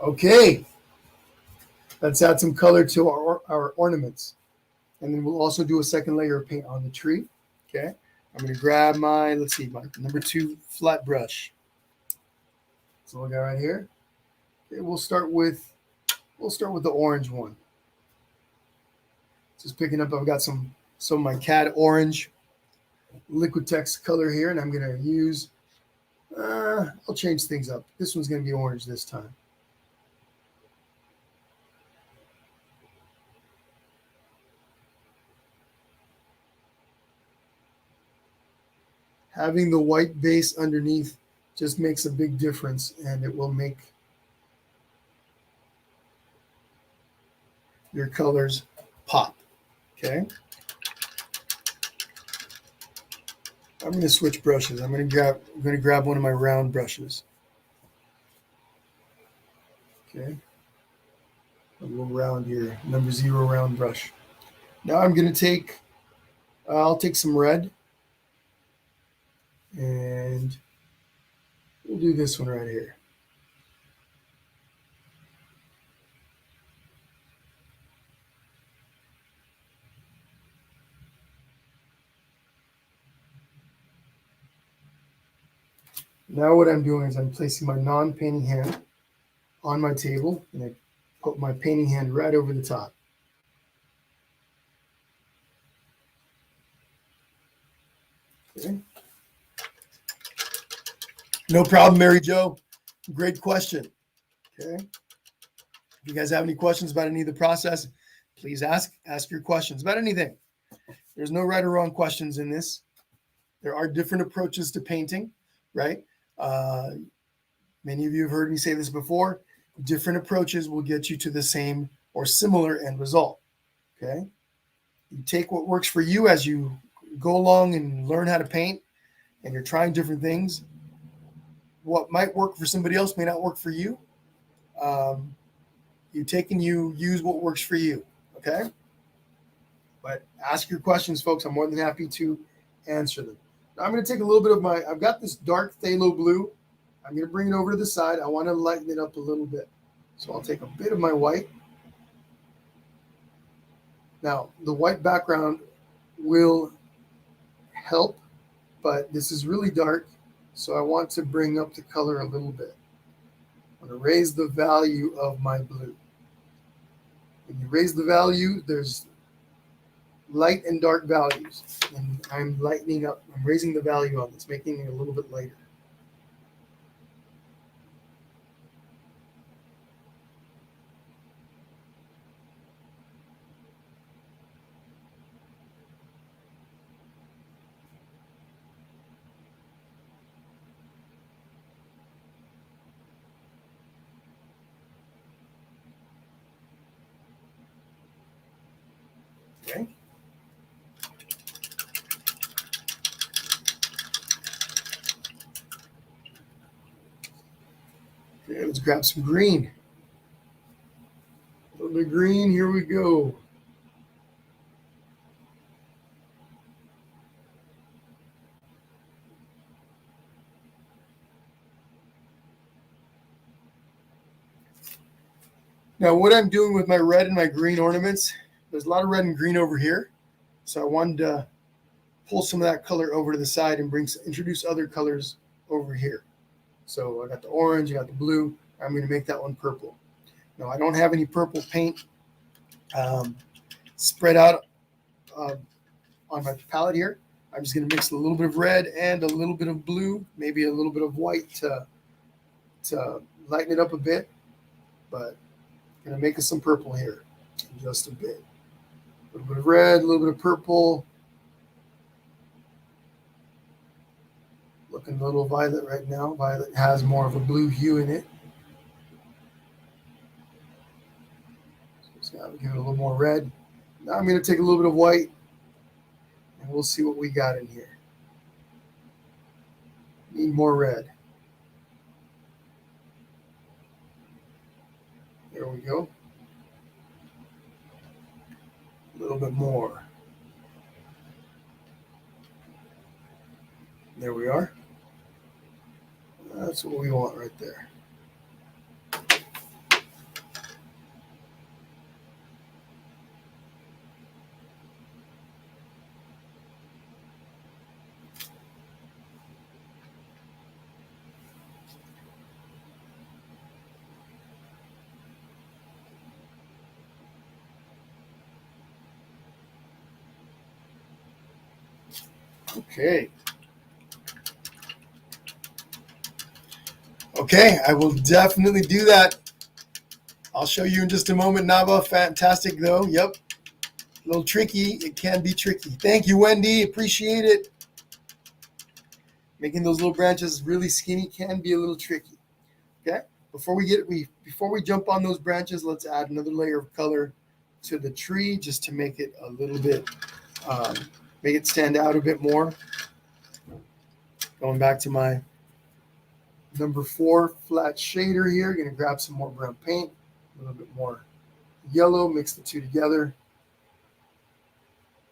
Okay, let's add some color to our ornaments. And then we'll also do a second layer of paint on the tree. Okay, I'm going to grab my number 2 flat brush. This little guy right here. Okay, we'll start with the orange one. Just picking up, I've got some of my CAD orange Liquitex color here, and I'm going to use, I'll change things up. This one's going to be orange this time. Having the white base underneath just makes a big difference, and it will make your colors pop. Okay. I'm going to switch brushes. I'm going to grab one of my round brushes. Okay. A little round here, number 0 round brush. Now I'm going to take, I'll take some red, and we'll do this one right here. Now what I'm doing is I'm placing my non-painting hand on my table, and I put my painting hand right over the top. Okay. No problem, Mary Jo. Great question. Okay. If you guys have any questions about any of the process, please ask your questions about anything. There's no right or wrong questions in this. There are different approaches to painting, right? Many of you have heard me say this before. Different approaches will get you to the same or similar end result. Okay. You take what works for you as you go along and learn how to paint, and you're trying different things. What might work for somebody else may not work for you. You take and you use what works for you. Okay. But ask your questions, folks. I'm more than happy to answer them. I'm going to take a little bit of I've got this dark phthalo blue. I'm going to bring it over to the side. I want to lighten it up a little bit. So I'll take a bit of my white. Now, the white background will help, but this is really dark, so I want to bring up the color a little bit. I'm going to raise the value of my blue. When you raise the value, there's light and dark values, and I'm lightening up. I'm raising the value on this, making it a little bit lighter. Okay. Okay, let's grab some green. A little bit of green, here we go. Now, what I'm doing with my red and my green ornaments, there's a lot of red and green over here. So I wanted to pull some of that color over to the side and introduce other colors over here. So I got the orange, I got the blue. I'm going to make that one purple. Now, I don't have any purple paint spread out on my palette here. I'm just going to mix a little bit of red and a little bit of blue, maybe a little bit of white to lighten it up a bit. But I'm going to make us some purple here, just a bit. A little bit of red, a little bit of purple. Looking a little violet right now. Violet has more of a blue hue in it. So now give it a little more red. Now I'm going to take a little bit of white, and we'll see what we got in here. Need more red. There we go. A little bit more. There we are. That's what we want right there. Okay. Okay, I will definitely do that. I'll show you in just a moment, Nava. Fantastic, though. Yep. A little tricky. It can be tricky. Thank you, Wendy. Appreciate it. Making those little branches really skinny can be a little tricky. Okay. Before we jump on those branches, let's add another layer of color to the tree just to make it a little bit, make it stand out a bit more. Going back to my number 4 flat shader here, going to grab some more brown paint, a little bit more yellow, mix the two together.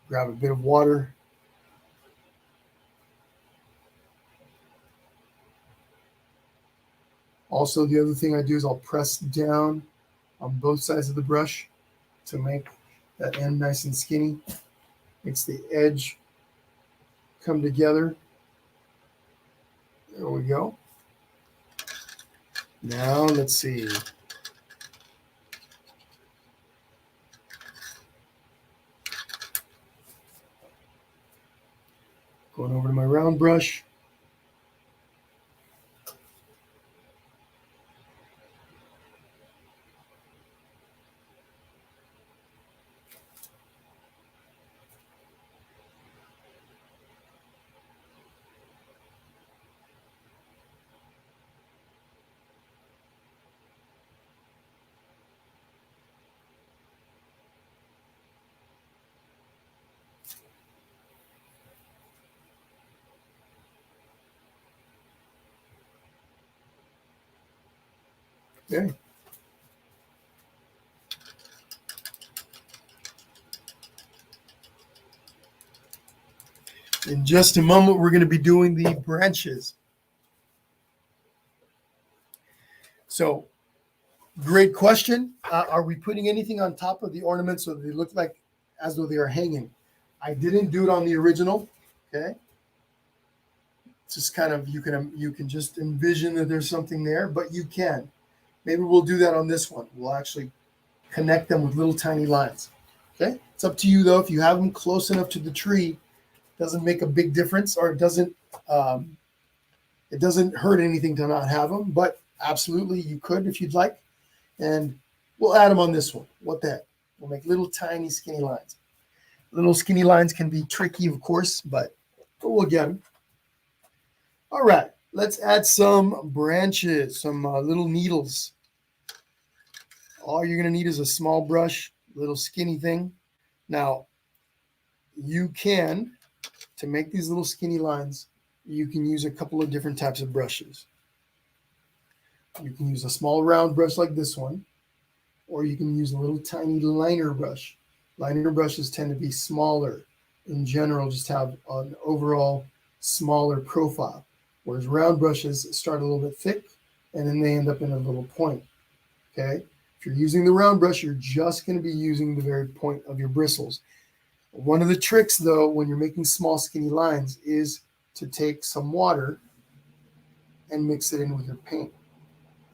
Grab a bit of water. Also, the other thing I do is I'll press down on both sides of the brush to make that end nice and skinny. Makes the edge come together. There we go. Now let's see. Going over to my round brush. Okay. In just a moment, we're going to be doing the branches. So, great question. Are we putting anything on top of the ornaments so that they look like as though they are hanging? I didn't do it on the original. Okay. It's just kind of, you can just envision that there's something there, but you can. Maybe we'll do that on this one. We'll actually connect them with little tiny lines. Okay. It's up to you though. If you have them close enough to the tree, it doesn't make a big difference, or it doesn't hurt anything to not have them, but absolutely you could if you'd like. And we'll add them on this one. What the heck? We'll make little tiny skinny lines. Little skinny lines can be tricky, of course, but we'll get them. All right, let's add some branches, some little needles. All you're going to need is a small brush, little skinny thing. Now, you can, to make these little skinny lines, you can use a couple of different types of brushes. You can use a small round brush like this one, or you can use a little tiny liner brush. Liner brushes tend to be smaller in general, just have an overall smaller profile, whereas round brushes start a little bit thick and then they end up in a little point. Okay, if you're using the round brush, you're just going to be using the very point of your bristles. One of the tricks, though, when you're making small skinny lines is to take some water and mix it in with your paint.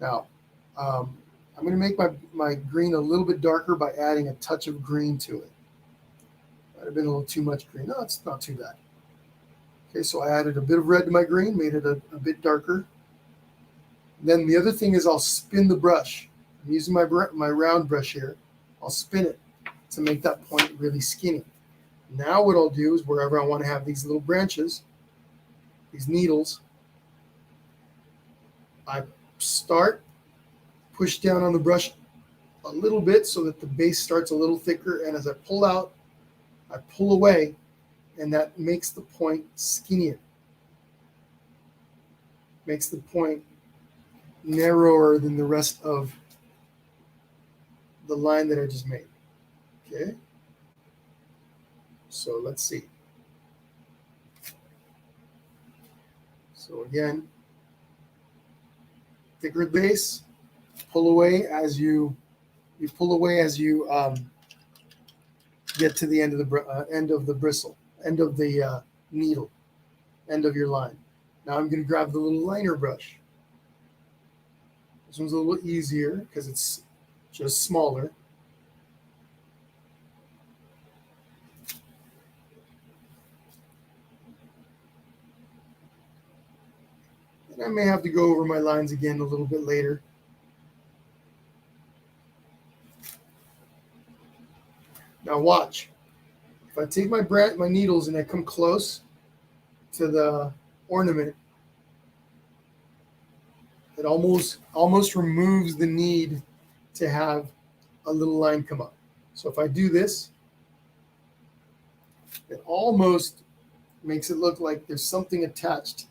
Now, I'm going to make my green a little bit darker by adding a touch of green to it. Might have been a little too much green. No, it's not too bad. Okay, so I added a bit of red to my green, made it a bit darker. Then the other thing is I'll spin the brush. I'm using my round brush here. I'll spin it to make that point really skinny. Now what I'll do is wherever I want to have these little branches, these needles, I push down on the brush a little bit so that the base starts a little thicker, and as I pull out, I pull away, and that makes the point skinnier. Makes the point narrower than the rest of the line that I just made. Okay? So let's see. So again, thicker base, pull away as you pull away as you get to the end of the bristle, end of the needle, end of your line. Now I'm going to grab the little liner brush. This one's a little easier because it's just smaller. And I may have to go over my lines again a little bit later. Now watch. If I take my needles and I come close to the ornament, it almost removes the need to have a little line come up. So if I do this, it almost makes it look like there's something attached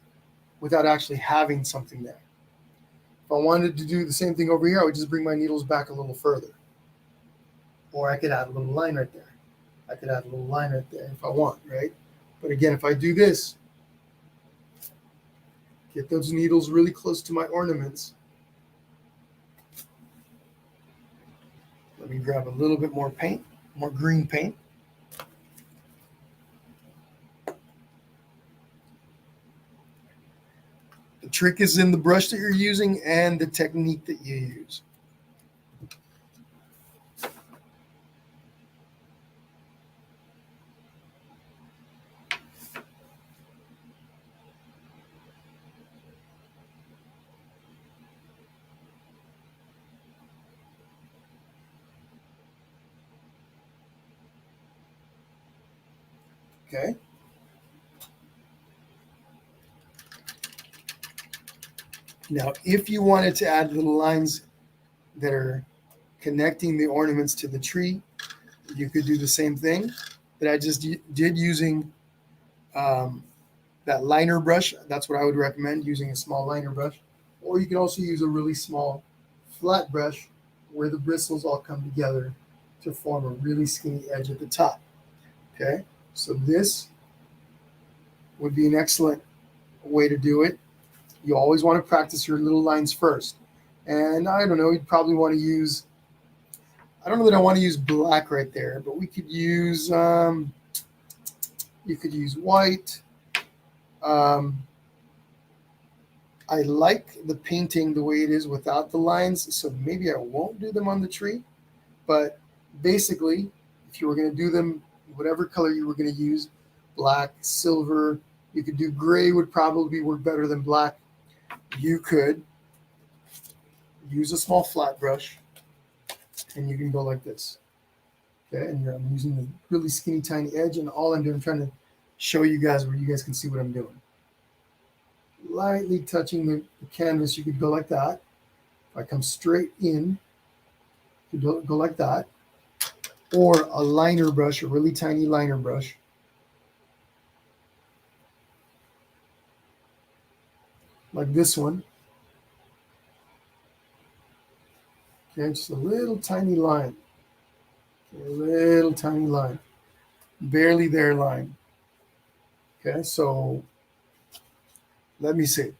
without actually having something there. If I wanted to do the same thing over here, I would just bring my needles back a little further. Or I could add a little line right there. I could add a little line right there if I want, right? But again, if I do this, get those needles really close to my ornaments. Let me grab a little bit more paint, more green paint. The trick is in the brush that you're using and the technique that you use. Okay. Now, if you wanted to add little lines that are connecting the ornaments to the tree, you could do the same thing that I just did using that liner brush. That's what I would recommend, using a small liner brush. Or you can also use a really small flat brush where the bristles all come together to form a really skinny edge at the top. Okay, so this would be an excellent way to do it. You always want to practice your little lines first. And I don't know, you'd probably want to use, I don't know that I want to use black right there, but we could use, you could use white. I like the painting the way it is without the lines, so maybe I won't do them on the tree. But basically, if you were going to do them, whatever color you were going to use, black, silver, you could do gray would probably work better than black. You could use a small flat brush, and you can go like this. Okay, and I'm using the really skinny, tiny edge, and all I'm doing, I'm trying to show you guys where you guys can see what I'm doing. Lightly touching the canvas, you could go like that. If I come straight in, you could go like that. Or a liner brush, a really tiny liner brush. Like this one. Okay, just a little tiny line. Okay, a little tiny line. Barely there line. Okay, so let me see.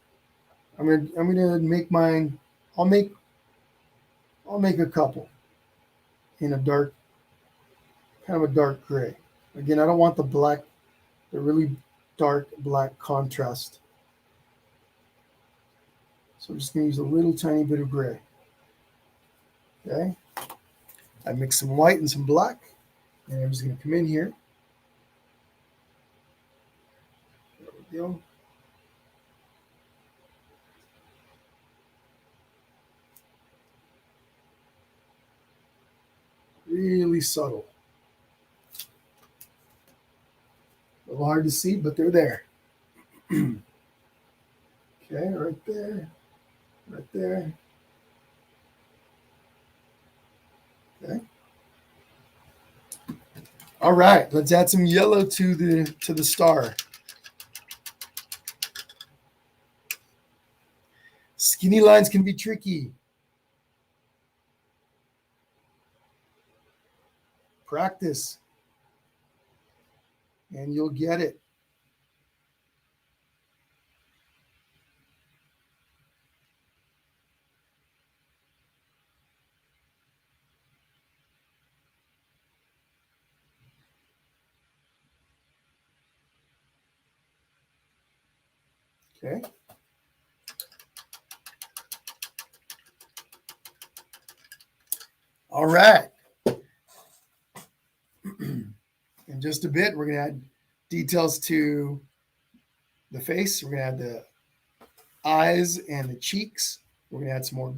I'm gonna make mine. I'll make a couple in a dark, kind of a dark gray. Again, I don't want the black, the really dark black contrast. So I'm just gonna use a little tiny bit of gray. Okay. I mix some white and some black, and I'm just gonna come in here. There we go. Really subtle. A little hard to see, but they're there. Okay, right there, right there. Okay. All right, let's add some yellow to the star. Skinny lines can be tricky. Practice, and you'll get it. Okay. All right. In just a bit, we're going to add details to the face. We're going to add the eyes and the cheeks. We're going to add some more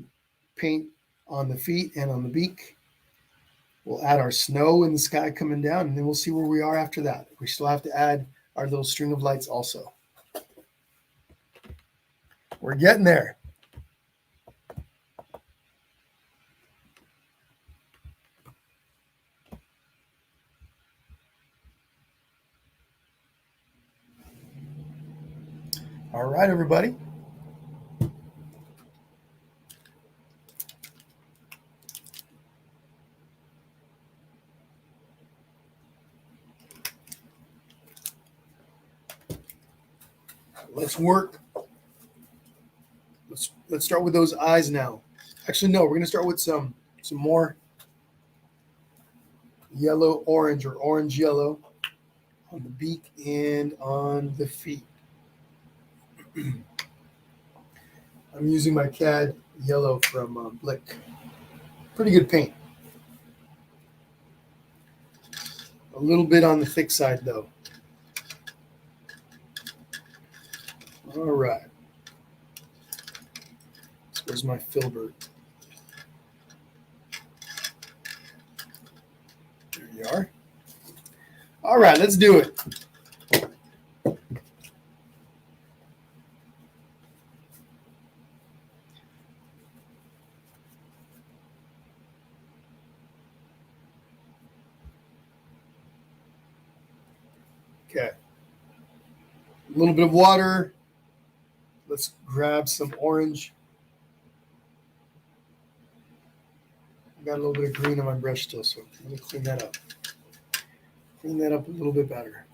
paint on the feet and on the beak. We'll add our snow in the sky coming down, and then we'll see where we are after that. We still have to add our little string of lights also. We're getting there. All right, everybody. Let's work. Let's start with those eyes now. Actually, no, we're going to start with some more yellow orange or orange yellow on the beak and on the feet. I'm using my CAD yellow from Beak. Pretty good paint. A little bit on the thick side though. All right. Where's my filbert? There you are. All right, let's do it. Okay. A little bit of water. Let's grab some orange. I got a little bit of green on my brush still, so let me clean that up. Clean that up a little bit better.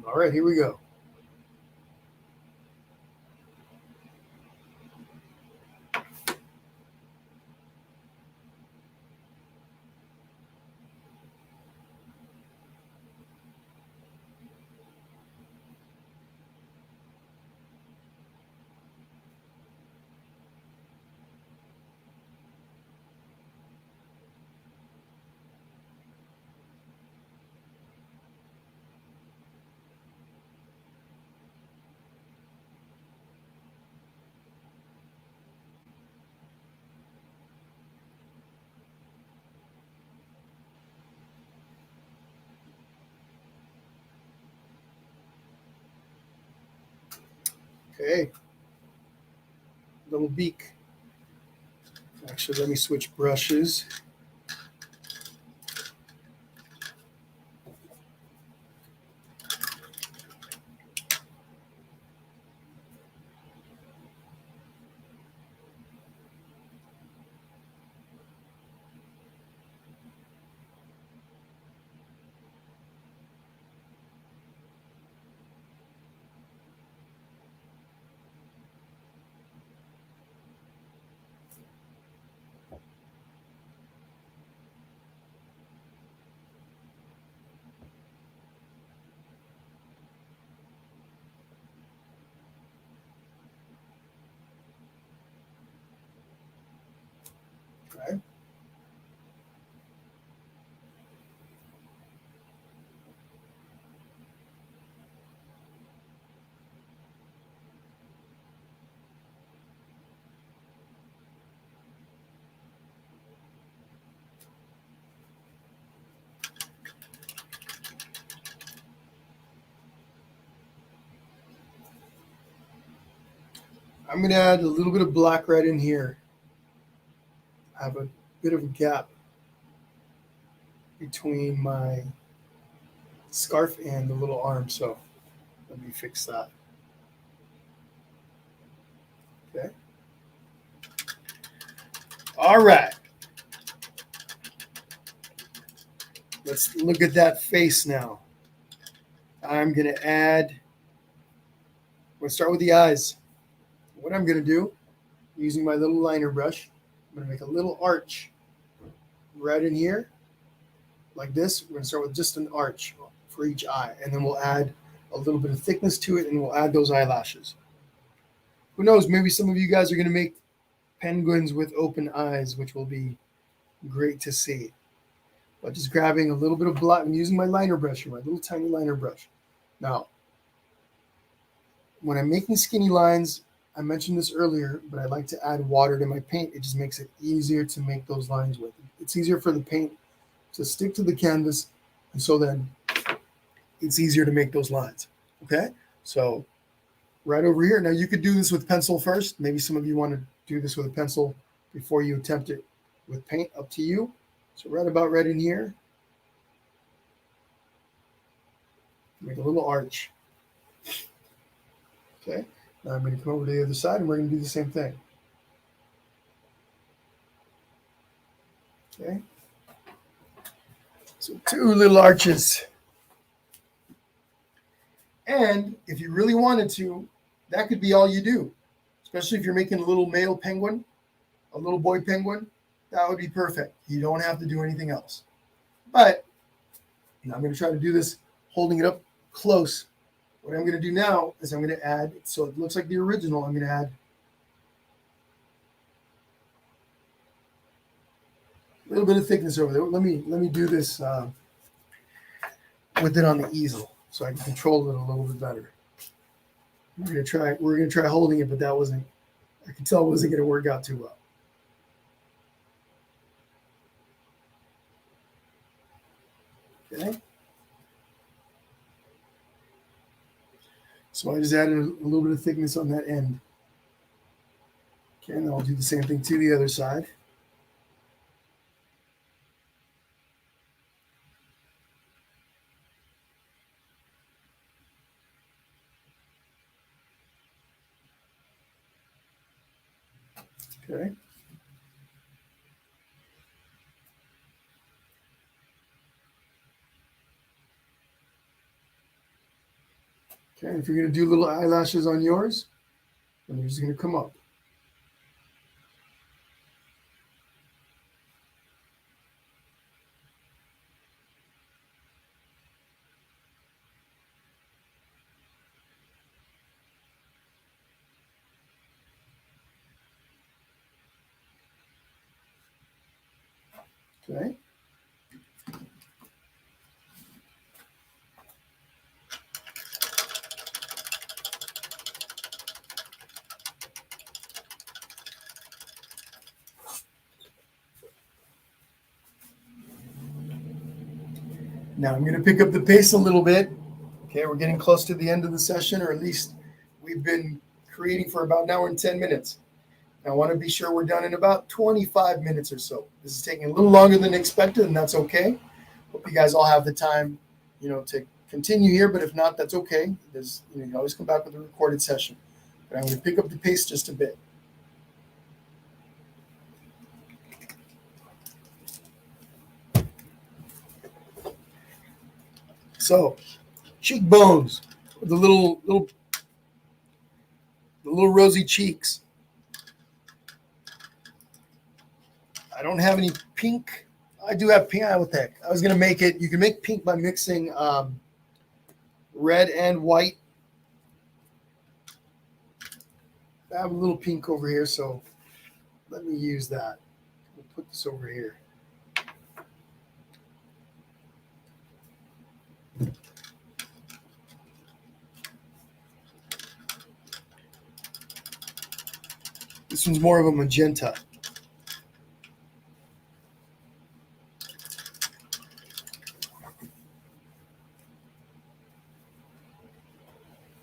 All right, here we go. Okay. Little beak. Actually, let me switch brushes. Okay. I'm going to add a little bit of black right in here. I have a bit of a gap between my scarf and the little arm, so let me fix that. Okay. All right. Let's look at that face now. I'm going to we'll start with the eyes. What I'm going to do, using my little liner brush, I'm going to make a little arch right in here, like this. We're going to start with just an arch for each eye, and then we'll add a little bit of thickness to it, and we'll add those eyelashes. Who knows, maybe some of you guys are going to make penguins with open eyes, which will be great to see. But just grabbing a little bit of black, I'm using my liner brush here, my little tiny liner brush. Now, when I'm making skinny lines, I mentioned this earlier, but I like to add water to my paint. It just makes it easier to make those lines with. It's easier for the paint to stick to the canvas, and so then it's easier to make those lines. Okay, so right over here. Now you could do this with pencil first. Maybe some of you want to do this with a pencil before you attempt it with paint, up to you. So right in here, make a little arch. Okay, now I'm going to come over to the other side and we're going to do the same thing. Okay, so 2 little arches. And if you really wanted to, that could be all you do, especially if you're making a little male penguin, a little boy penguin, that would be perfect. You don't have to do anything else. But I'm going to try to do this holding it up close. What I'm going to do now is I'm going to add, so it looks like the original, I'm going to add a little bit of thickness over there. Let me do this with it on the easel so I can control it a little bit better. We're gonna try holding it, but that wasn't, I can tell it wasn't going to work out too well. Okay. So I just added a little bit of thickness on that end. Okay, and I'll do the same thing to the other side. Okay. Okay, if you're going to do little eyelashes on yours, then they're just going to come up. Okay. Now I'm going to pick up the pace a little bit. Okay, we're getting close to the end of the session, or at least we've been creating for about an hour and 10 minutes. I want to be sure we're done in about 25 minutes or so. This is taking a little longer than expected, and that's okay. Hope you guys all have the time, to continue here. But if not, that's okay. There's, you can always come back with a recorded session. But I'm going to pick up the pace just a bit. So, cheekbones, the little rosy cheeks. I don't have any pink. I do have pink. What the heck? I was going to make it. You can make pink by mixing red and white. I have a little pink over here, so let me use that. We'll put this over here. This one's more of a magenta.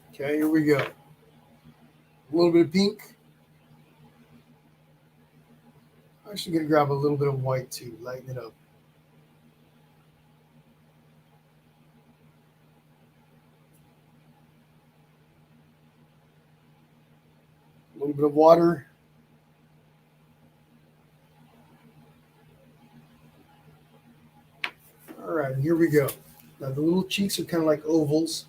Okay, here we go. A little bit of pink. I'm actually going to grab a little bit of white too, lighten it up. A little bit of water. All right, here we go. Now the little cheeks are kind of like ovals.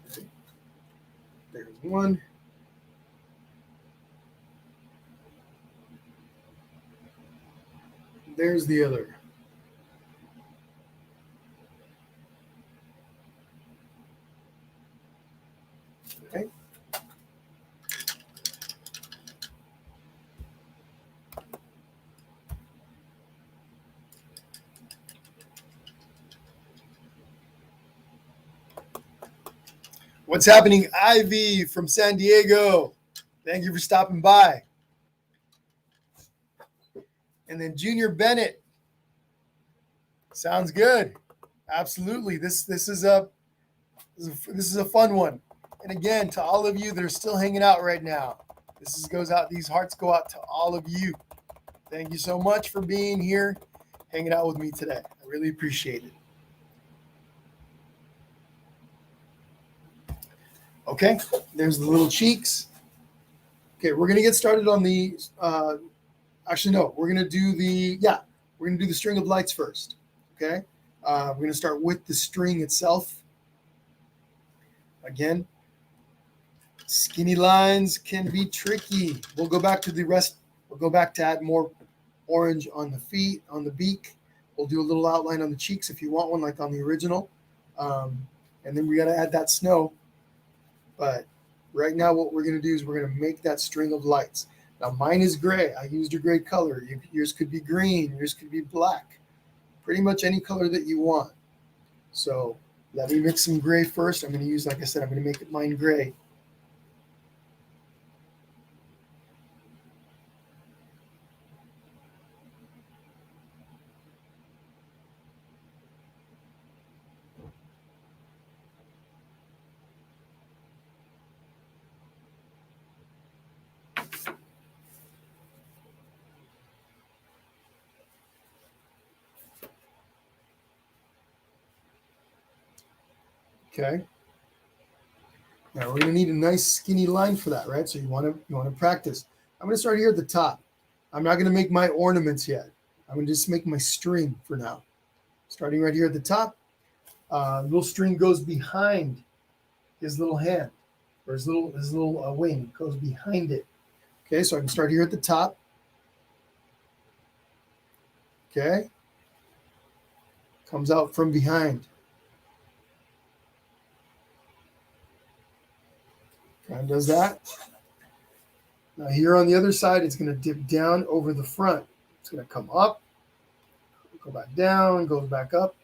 Okay. There's one. There's the other. Okay. What's happening, Ivy from San Diego? Thank you for stopping by. And then Junior Bennett. Sounds good. Absolutely. This is a fun one. And again, to all of you that are still hanging out right now, these hearts go out to all of you. Thank you so much for being here, hanging out with me today. I really appreciate it. Okay, there's the little cheeks. Okay, we're gonna get started on the. Actually, no, we're gonna do the string of lights first. Okay, we're gonna start with the string itself. Again, skinny lines can be tricky. We'll go back to the rest. We'll go back to add more orange on the feet, on the beak. We'll do a little outline on the cheeks if you want one, like on the original. And then we got to add that snow. But right now what we're going to do is we're going to make that string of lights. Now mine is gray. I used a gray color. Yours could be green. Yours could be black. Pretty much any color that you want. So let me mix some gray first. I'm going to use, like I said, I'm going to make mine gray. Okay. Now we're going to need a nice skinny line for that, right? So you want to practice. I'm going to start here at the top. I'm not going to make my ornaments yet. I'm going to just make my string for now. Starting right here at the top. Little string goes behind his little hand, or his little wing goes behind it. Okay, so I can start here at the top. Okay. Comes out from behind. Kind of does that. Now here on the other side, it's going to dip down over the front. It's going to come up, go back down, goes back up.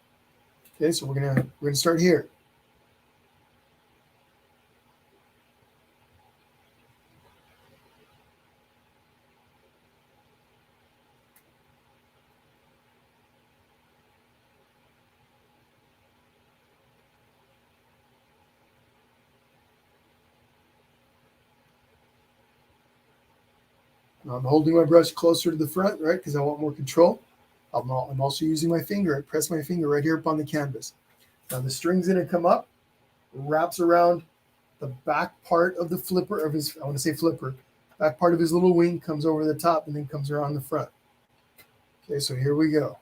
Okay, so we're gonna start here. Now I'm holding my brush closer to the front, right, because I want more control. I'm also using my finger. I press my finger right here up on the canvas. Now the string's going to come up, wraps around the back part of the flipper of his, I want to say flipper, back part of his little wing, comes over the top and then comes around the front. Okay, so here we go.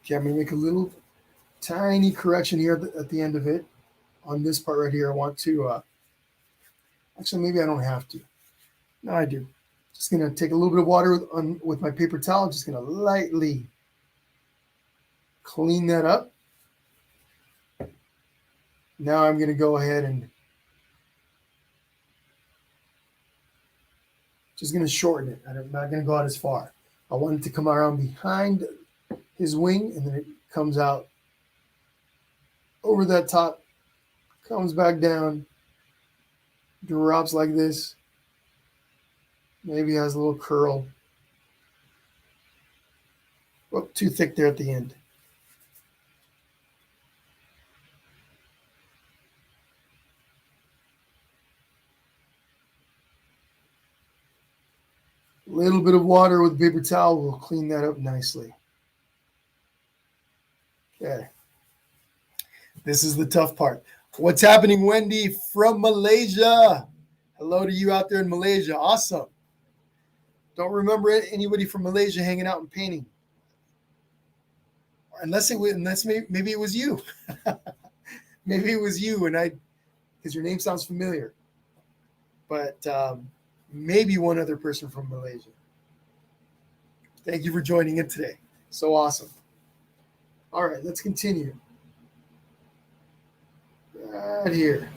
Okay, I'm going to make a little tiny correction here at the end of it. On this part right here, I want to, actually maybe I don't have to. No, I do. Just going to take a little bit of water with my paper towel. Just going to lightly clean that up. Now I'm going to go ahead and just going to shorten it. I'm not going to go out as far. I want it to come around behind his wing, and then it comes out over that top, comes back down, drops like this. Maybe has a little curl. Oh, too thick there at the end. A little bit of water with a paper towel will clean that up nicely. Okay. This is the tough part. What's happening, Wendy from Malaysia? Hello to you out there in Malaysia. Awesome. Don't remember anybody from Malaysia hanging out and painting. Unless maybe it was you. Maybe it was you, because your name sounds familiar. But maybe one other person from Malaysia. Thank you for joining in today. So awesome. All right, let's continue. Right here.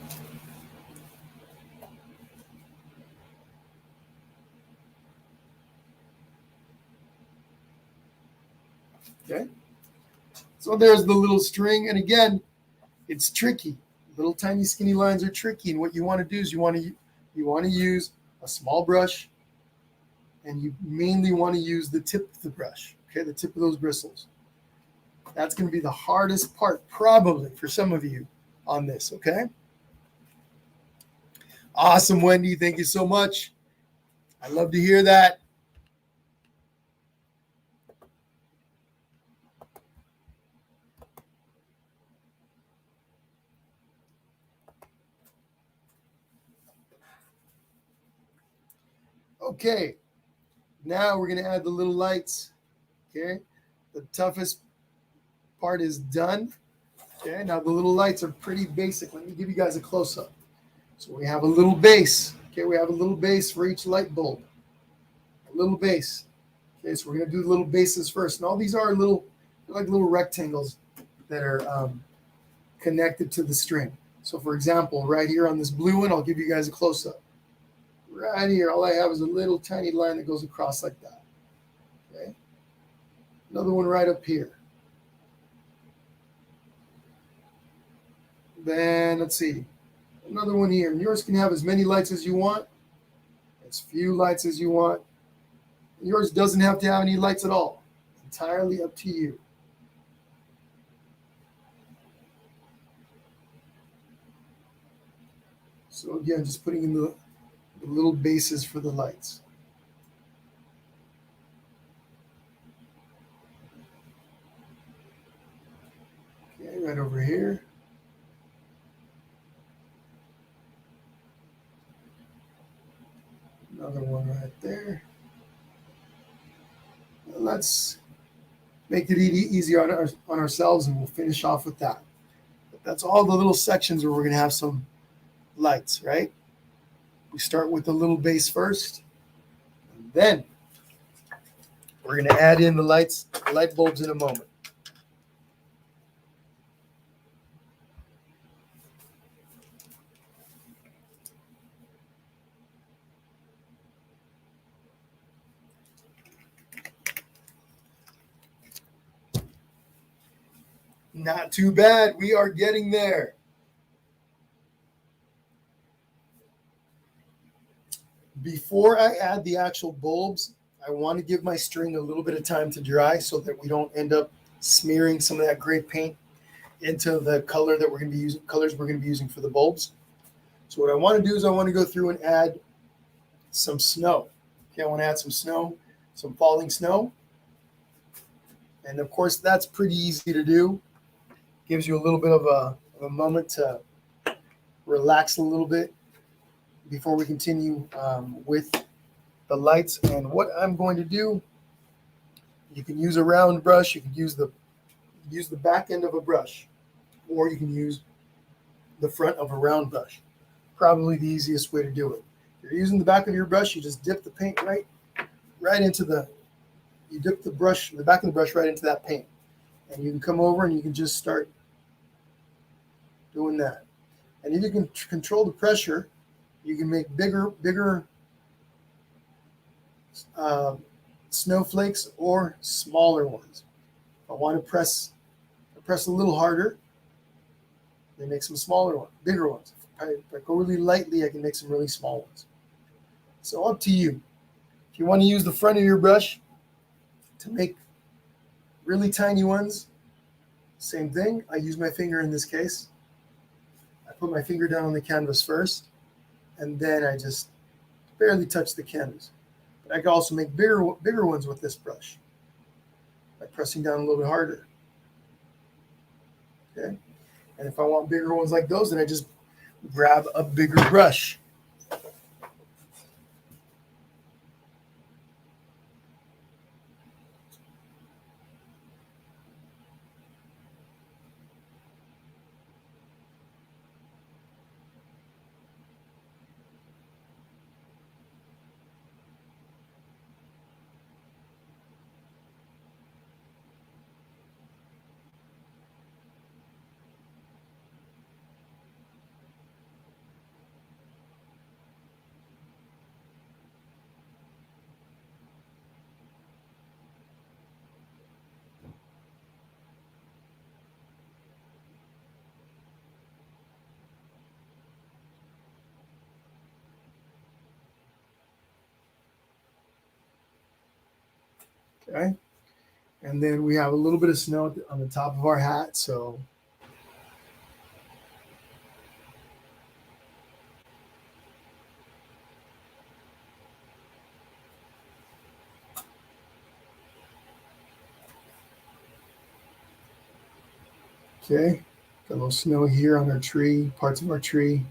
Okay. So there's the little string. And again, it's tricky. Little tiny skinny lines are tricky. And what you want to do is you want to use a small brush, and you mainly want to use the tip of the brush, okay, the tip of those bristles. That's going to be the hardest part probably for some of you on this, okay? Awesome, Wendy. Thank you so much. I love to hear that. Okay, now we're going to add the little lights, okay? The toughest part is done, okay? Now the little lights are pretty basic. Let me give you guys a close-up. So we have a little base, okay? We have a little base for each light bulb, a little base. Okay, so we're going to do the little bases first. And all these are like little rectangles that are connected to the string. So for example, right here on this blue one, I'll give you guys a close-up. Right here, all I have is a little tiny line that goes across like that. Okay. Another one right up here. Then let's see. Another one here. And yours can have as many lights as you want, as few lights as you want. Yours doesn't have to have any lights at all. It's entirely up to you. So again, just putting in the little bases for the lights. Okay, right over here. Another one right there. Let's make it easier on ourselves, and we'll finish off with that. But that's all the little sections where we're going to have some lights, right? We start with the little base first, and then we're going to add in the light bulbs in a moment. Not too bad. We are getting there. Before I add the actual bulbs, I want to give my string a little bit of time to dry so that we don't end up smearing some of that gray paint into the colors we're going to be using for the bulbs. So what I want to do is I want to go through and add some snow. Okay, I want to add some snow, some falling snow. And of course, that's pretty easy to do. Gives you a little bit of a moment to relax a little bit before we continue with the lights. And what I'm going to do, you can use a round brush, you can use the back end of a brush, or you can use the front of a round brush. Probably the easiest way to do it. If you're using the back of your brush, you just dip the paint right into the back of the brush right into that paint. And you can come over and you can just start doing that. And if you can control the pressure, you can make bigger snowflakes or smaller ones. If I want to press a little harder, then make some smaller ones, bigger ones. If I go really lightly, I can make some really small ones. So up to you. If you want to use the front of your brush to make really tiny ones, same thing. I use my finger in this case. I put my finger down on the canvas first, and then I just barely touch the canvas. But I can also make bigger ones with this brush by pressing down a little bit harder. Okay, and if I want bigger ones like those, then I just grab a bigger brush. Okay, and then we have a little bit of snow on the top of our hat, so okay, got a little snow here on our tree, parts of our tree.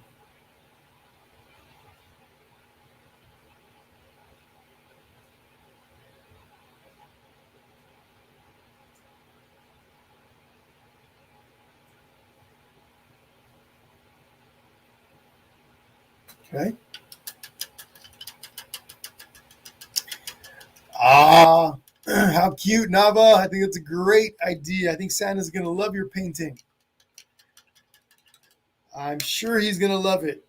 Okay. Ah, how cute, Nava. I think that's a great idea. I think Santa's going to love your painting. I'm sure he's going to love it.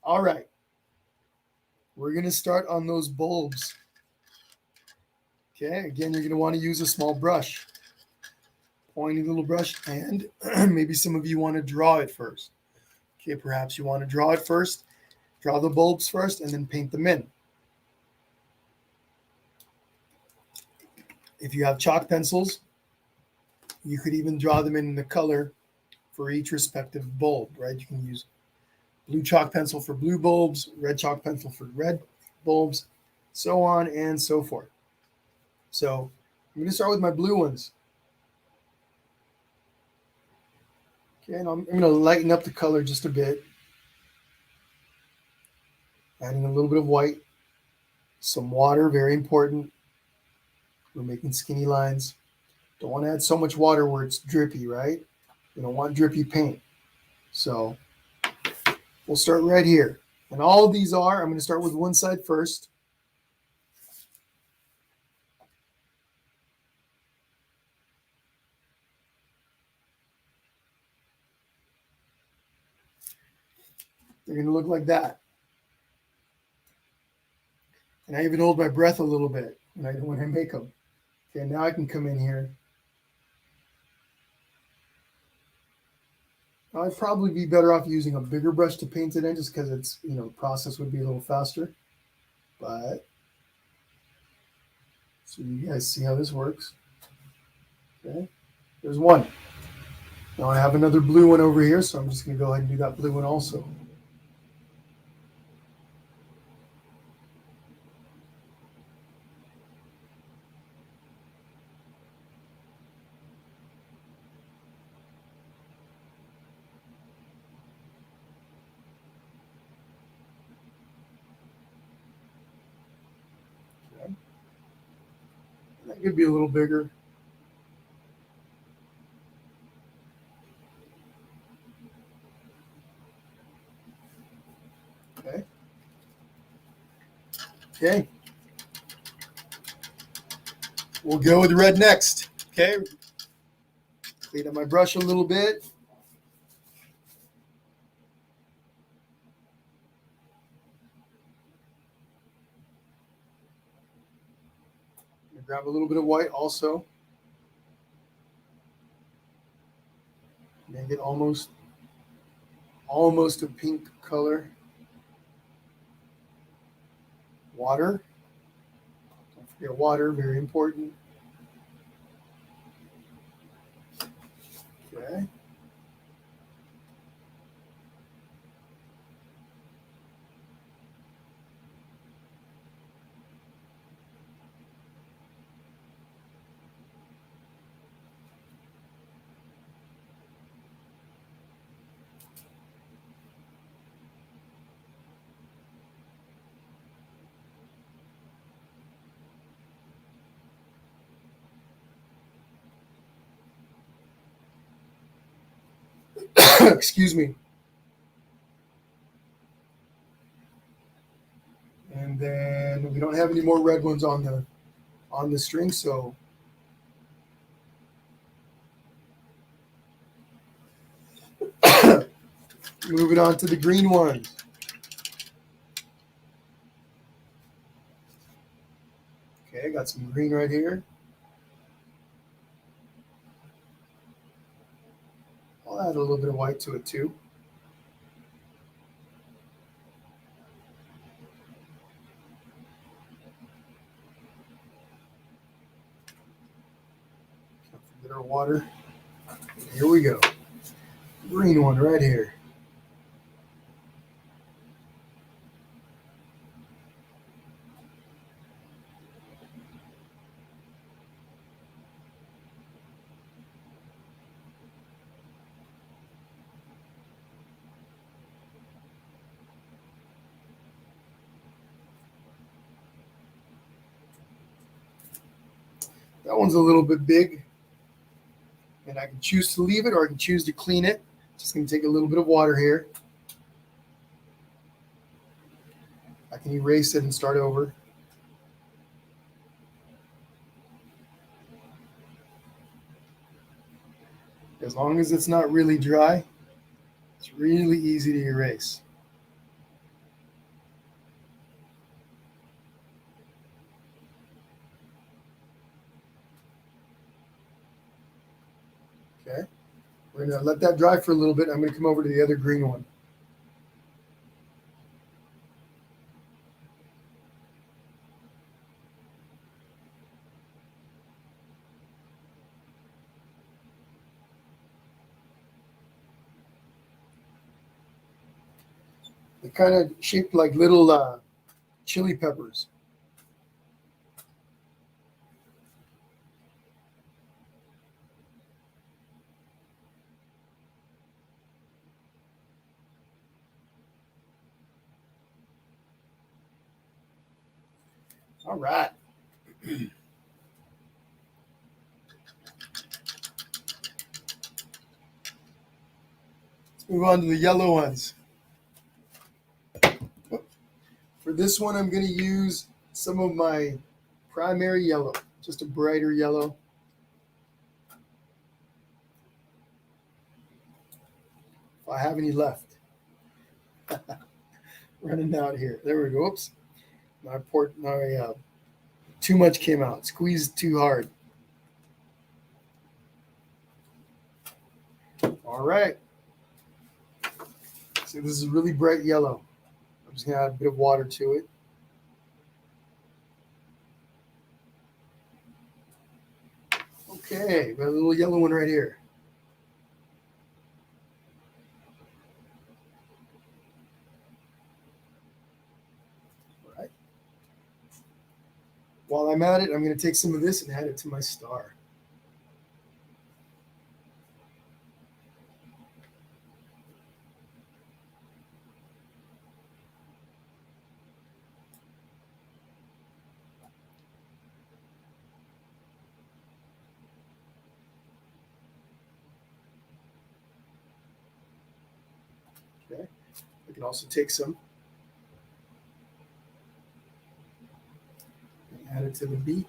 All right. We're going to start on those bulbs. Okay, again, you're going to want to use a small brush. Pointy little brush, and maybe some of you want to draw it first. Okay, perhaps you want to draw it first. Draw the bulbs first and then paint them in. If you have chalk pencils, you could even draw them in the color for each respective bulb, right? You can use blue chalk pencil for blue bulbs, red chalk pencil for red bulbs, so on and so forth. So I'm going to start with my blue ones. Okay, and I'm going to lighten up the color just a bit, adding a little bit of white, some water, very important. We're making skinny lines. Don't want to add so much water where it's drippy, right? We don't want drippy paint. So we'll start right here. And all of these are, I'm going to start with one side first. They're going to look like that. And I even hold my breath a little bit when I make them. Okay, now I can come in here. I'd probably be better off using a bigger brush to paint it in just because it's, the process would be a little faster. But, so you guys see how this works. Okay, there's one. Now I have another blue one over here, so I'm just going to go ahead and do that blue one also. Okay. That could be a little bigger. Okay. Okay. We'll go with red next. Okay. Clean up my brush a little bit. Grab a little bit of white also. Make it almost a pink color. Water. Don't forget water, very important. Okay. Excuse me. And then we don't have any more red ones on the string, so moving on to the green ones. Okay, got some green right here. I'll add a little bit of white to it too. Can't forget our water. Here we go. Green one right here. That one's a little bit big, and I can choose to leave it or I can choose to clean it. Just going to take a little bit of water here. I can erase it and start over. As long as it's not really dry, it's really easy to erase. Okay, we're going to let that dry for a little bit. I'm going to come over to the other green one. They're kind of shaped like little chili peppers. All right. Let's move on to the yellow ones. For this one, I'm going to use some of my primary yellow, just a brighter yellow. If I have any left. Running out here. There we go. Oops. Too much came out. Squeezed too hard. All right. So this is really bright yellow. I'm just going to add a bit of water to it. Okay, got a little yellow one right here. All right. While I'm at it, I'm going to take some of this and add it to my star. Okay. I can also take some and add it to the beak.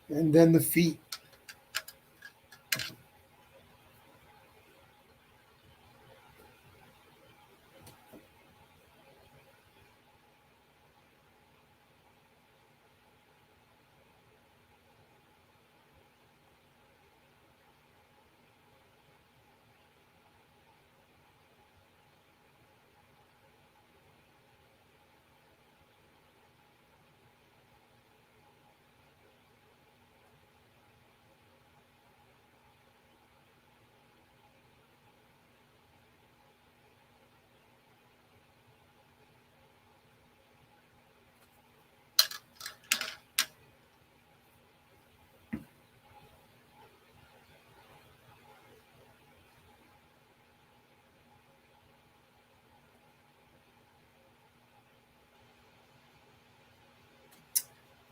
And then the feet.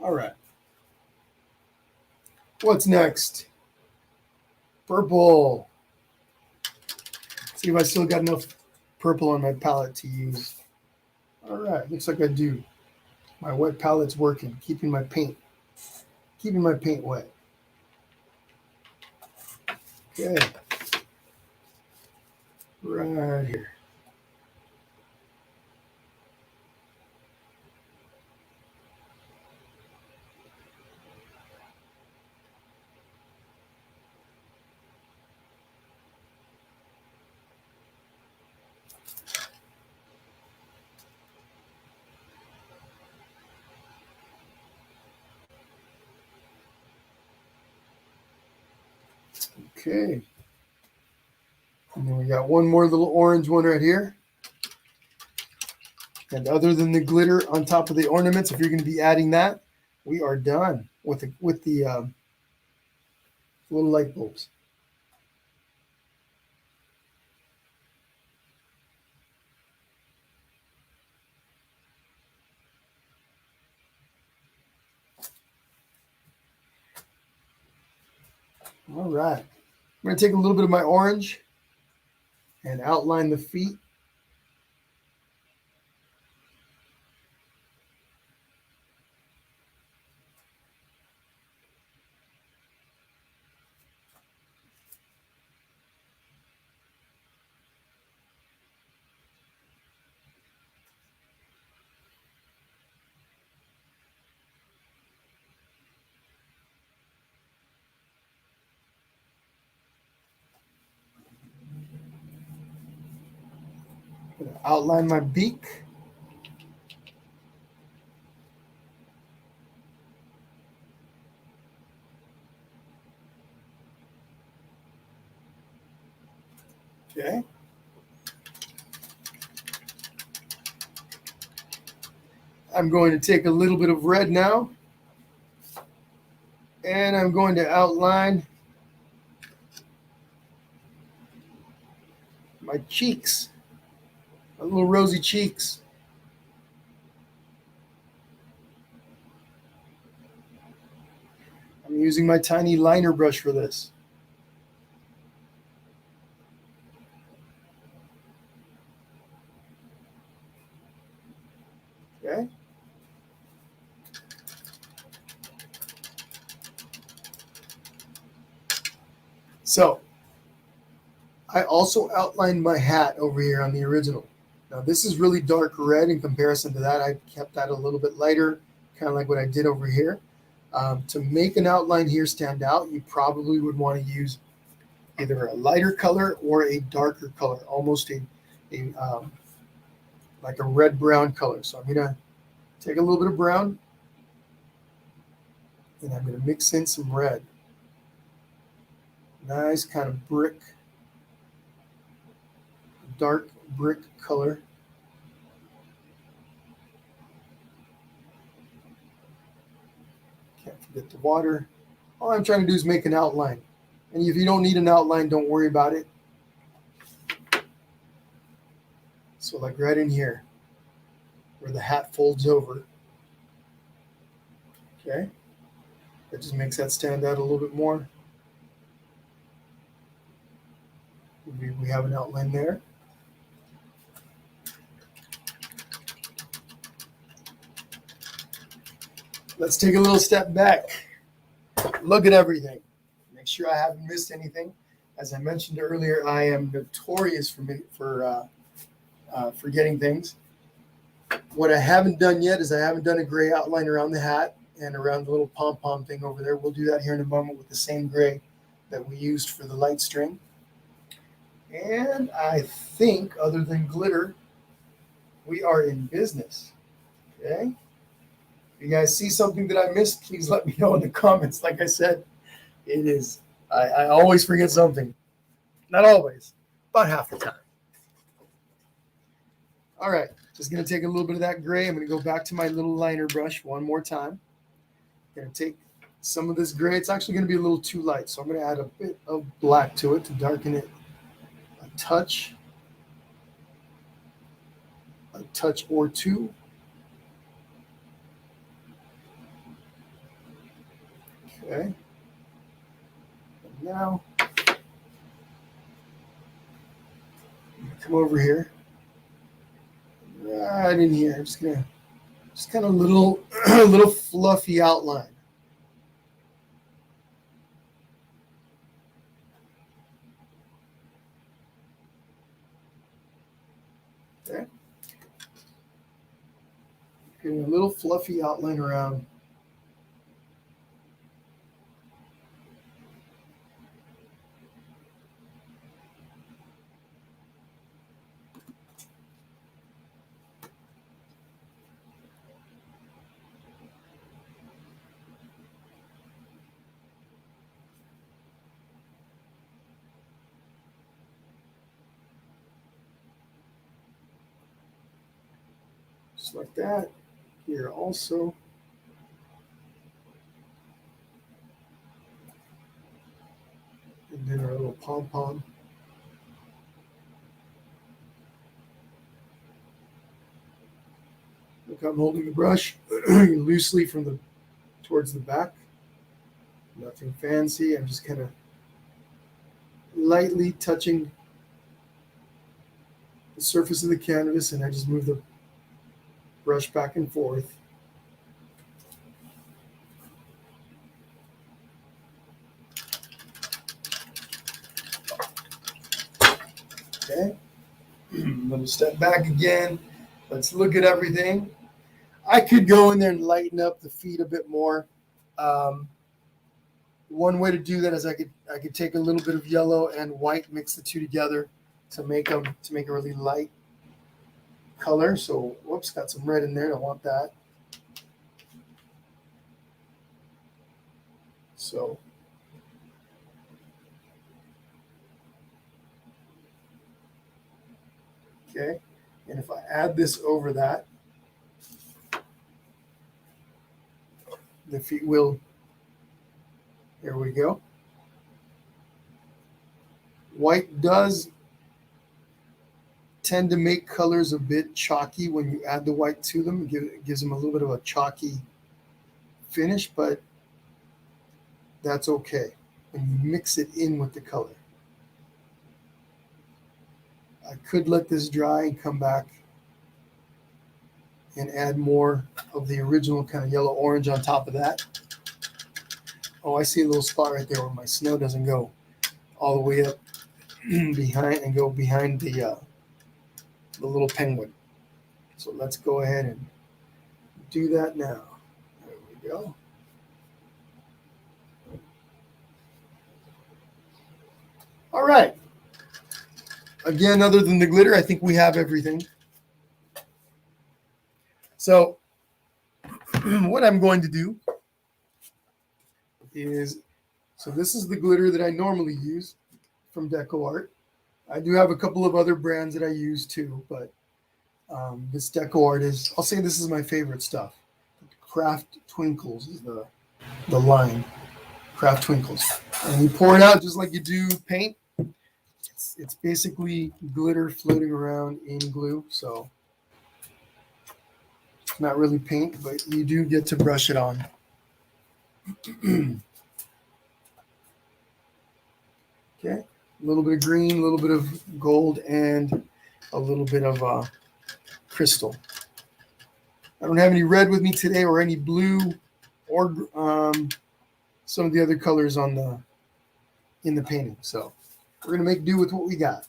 All right. What's next? Purple. See if I still got enough purple on my palette to use. All right, looks like I do. My wet palette's working, keeping my paint wet. Okay. Right here. Okay. And then we got one more little orange one right here. And other than the glitter on top of the ornaments, if you're going to be adding that, we are done with the little light bulbs. All right. I'm going to take a little bit of my orange and outline the feet. Outline my beak. I'm going to take a little bit of red now, and I'm going to outline my cheeks, my little rosy cheeks. I'm using my tiny liner brush for this. Okay. So I also outlined my hat over here on the original. Now this is really dark red in comparison to that. I kept that a little bit lighter, kind of like what I did over here. To make an outline here stand out, you probably would want to use either a lighter color or a darker color, almost like a red-brown color. So I'm going to take a little bit of brown, and I'm going to mix in some red. Nice kind of brick, dark brick color. Can't forget the water. All I'm trying to do is make an outline. And if you don't need an outline, don't worry about it. So like right in here, where the hat folds over. Okay. That just makes that stand out a little bit more. We have an outline there. Let's take a little step back. Look at everything. Make sure I haven't missed anything. As I mentioned earlier, I am notorious for forgetting things. What I haven't done yet is I haven't done a gray outline around the hat and around the little pom-pom thing over there. We'll do that here in a moment with the same gray that we used for the light string. And I think, other than glitter, we are in business. Okay? If you guys see something that I missed, please let me know in the comments. Like I said, it is, I always forget something. Not always, about half the time. All right, just going to take a little bit of that gray. I'm going to go back to my little liner brush one more time. I'm going to take some of this gray. It's actually going to be a little too light, so I'm going to add a bit of black to it to darken it a touch or two. Okay. And now, come over here. Right in here. I'm just kind of little fluffy outline. Okay. Getting a little fluffy outline around. Just like that. Here also. And then our little pom-pom. Look, I'm holding the brush loosely towards the back. Nothing fancy. I'm just kind of lightly touching the surface of the canvas, and I just move the brush back and forth. Okay. Little step back again. Let's look at everything. I could go in there and lighten up the feet a bit more. One way to do that is I could take a little bit of yellow and white, mix the two together to make a really light color. So, whoops, got some red in there. Don't want that. So, okay. And if I add this over that, if it will. There we go. White does tend to make colors a bit chalky when you add the white to them. It gives them a little bit of a chalky finish, but that's okay when you mix it in with the color. I could let this dry and come back and add more of the original kind of yellow orange on top of that. Oh, I see a little spot right there where my snow doesn't go all the way up behind and go behind the little penguin. So let's go ahead and do that now. There we go. All right. Again, other than the glitter, I think we have everything. So what I'm going to do is, so this is the glitter that I normally use from Deco Art. I do have a couple of other brands that I use too, but this Deco Art is, I'll say this is my favorite stuff. Craft Twinkles is the line. Craft Twinkles. And you pour it out just like you do paint. It's basically glitter floating around in glue, so it's not really paint, but you do get to brush it on. Okay, a little bit of green, a little bit of gold, and a little bit of crystal. I don't have any red with me today, or any blue, or some of the other colors in the painting. So we're gonna make do with what we got. A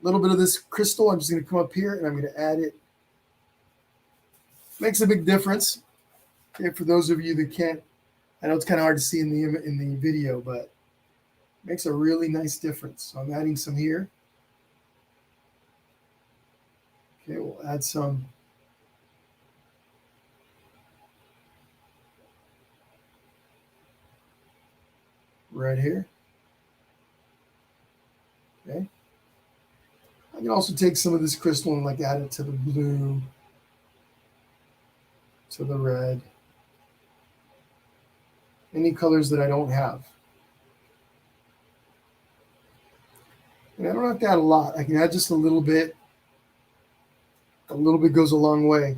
little bit of this crystal. I'm just gonna come up here and I'm gonna add it. Makes a big difference. Okay, for those of you that can't, I know it's kind of hard to see in the video, but makes a really nice difference. So I'm adding some here. Okay, we'll add some right here. Okay. I can also take some of this crystal and like add it to the blue, to the red, any colors that I don't have. And I don't have to add a lot. I can add just a little bit. A little bit goes a long way.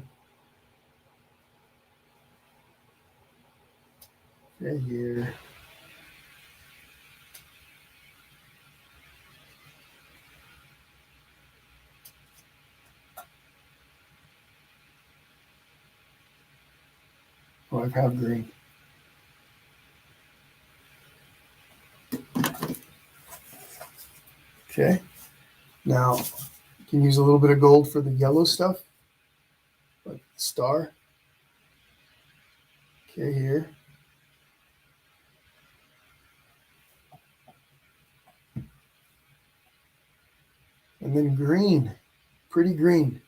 Right here. Oh, I have green. Okay. Now, you can use a little bit of gold for the yellow stuff, like the star. Okay, here. And then green, pretty green.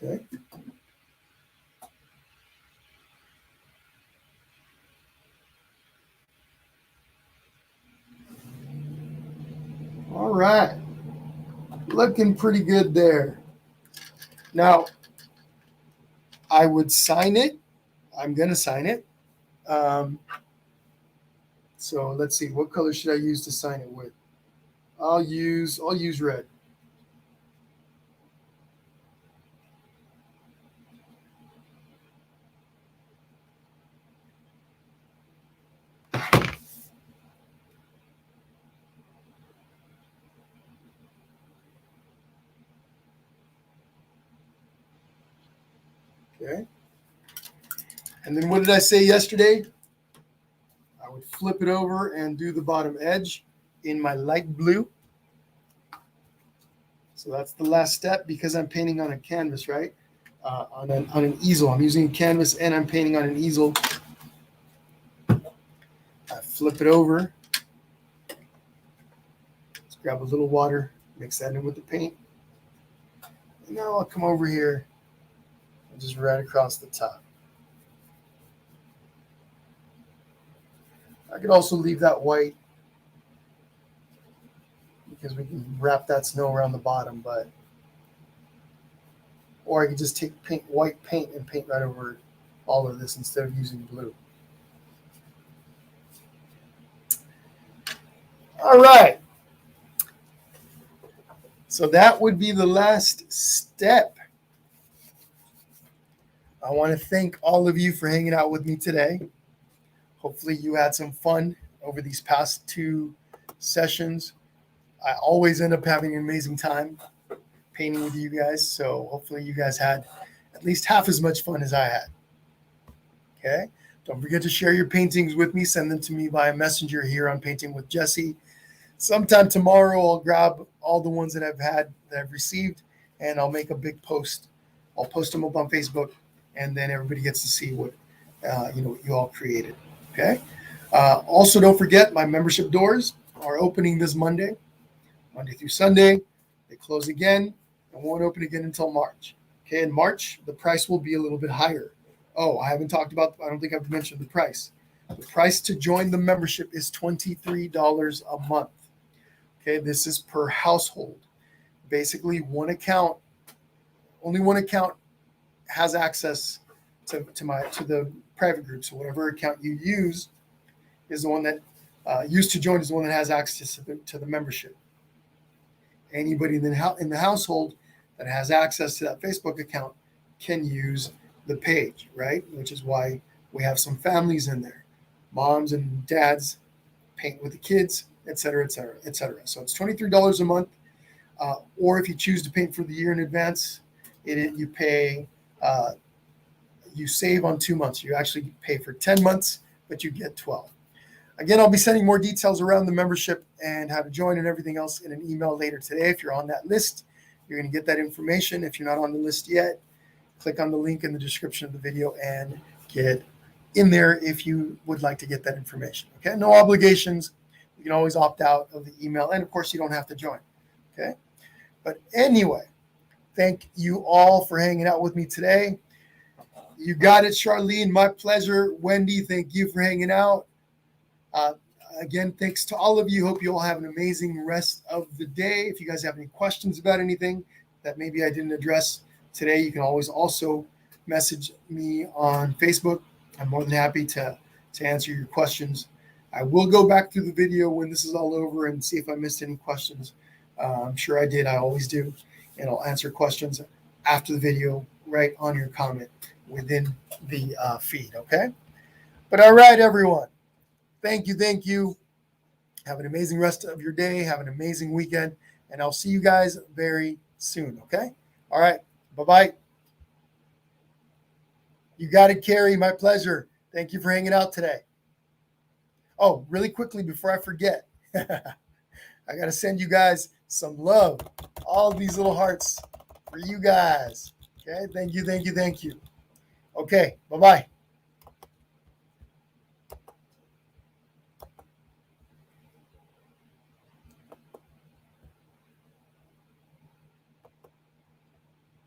Okay. All right. Looking pretty good there. Now, I would sign it. I'm going to sign it. So let's see. What color should I use to sign it with? I'll use red. Okay. And then what did I say yesterday? I would flip it over and do the bottom edge in my light blue. So that's the last step because I'm painting on a canvas, right? On an easel. I'm using a canvas and I'm painting on an easel. I flip it over. Let's grab a little water, mix that in with the paint. And now I'll come over here and just right across the top. I could also leave that white because we can wrap that snow around the bottom, or I could just take white paint and paint right over all of this instead of using blue. All right. So that would be the last step. I want to thank all of you for hanging out with me today. Hopefully you had some fun over these past 2 sessions. I always end up having an amazing time painting with you guys. So hopefully you guys had at least half as much fun as I had. Okay. Don't forget to share your paintings with me. Send them to me via messenger here on Painting with Jesse. Sometime tomorrow, I'll grab all the ones that I've received, and I'll make a big post. I'll post them up on Facebook, and then everybody gets to see what you all created. Okay. Also, don't forget my membership doors are opening this Monday through Sunday. They close again and won't open again until March. Okay. In March, the price will be a little bit higher. Oh, I don't think I've mentioned the price. The price to join the membership is $23 a month. Okay, this is per household. Basically, only one account has access to the private group. So whatever account you use is the one that used to join is the one that has access to the membership. Anybody in the household that has access to that Facebook account can use the page, right? Which is why we have some families in there. Moms and dads paint with the kids, et cetera, et cetera, et cetera. So it's $23 a month. Or if you choose to paint for the year in advance, you save on 2 months. You actually pay for 10 months, but you get 12. Again, I'll be sending more details around the membership and how to join and everything else in an email later today. If you're on that list, you're going to get that information. If you're not on the list yet, click on the link in the description of the video and get in there if you would like to get that information. Okay, no obligations. You can always opt out of the email, and of course, you don't have to join. Okay, but anyway, thank you all for hanging out with me today. You got it, Charlene. My pleasure. Wendy, thank you for hanging out. Again, thanks to all of you. Hope you all have an amazing rest of the day. If you guys have any questions about anything that maybe I didn't address today, you can always also message me on Facebook. I'm more than happy to answer your questions. I will go back through the video when this is all over and see if I missed any questions. I'm sure I did. I always do. And I'll answer questions after the video right on your comment within the feed, okay? But all right, everyone. Thank you. Have an amazing rest of your day. Have an amazing weekend. And I'll see you guys very soon, okay? All right. Bye-bye. You got it, Carrie. My pleasure. Thank you for hanging out today. Oh, really quickly before I forget, I got to send you guys some love. All of these little hearts for you guys. Okay? Thank you. Okay. Bye-bye.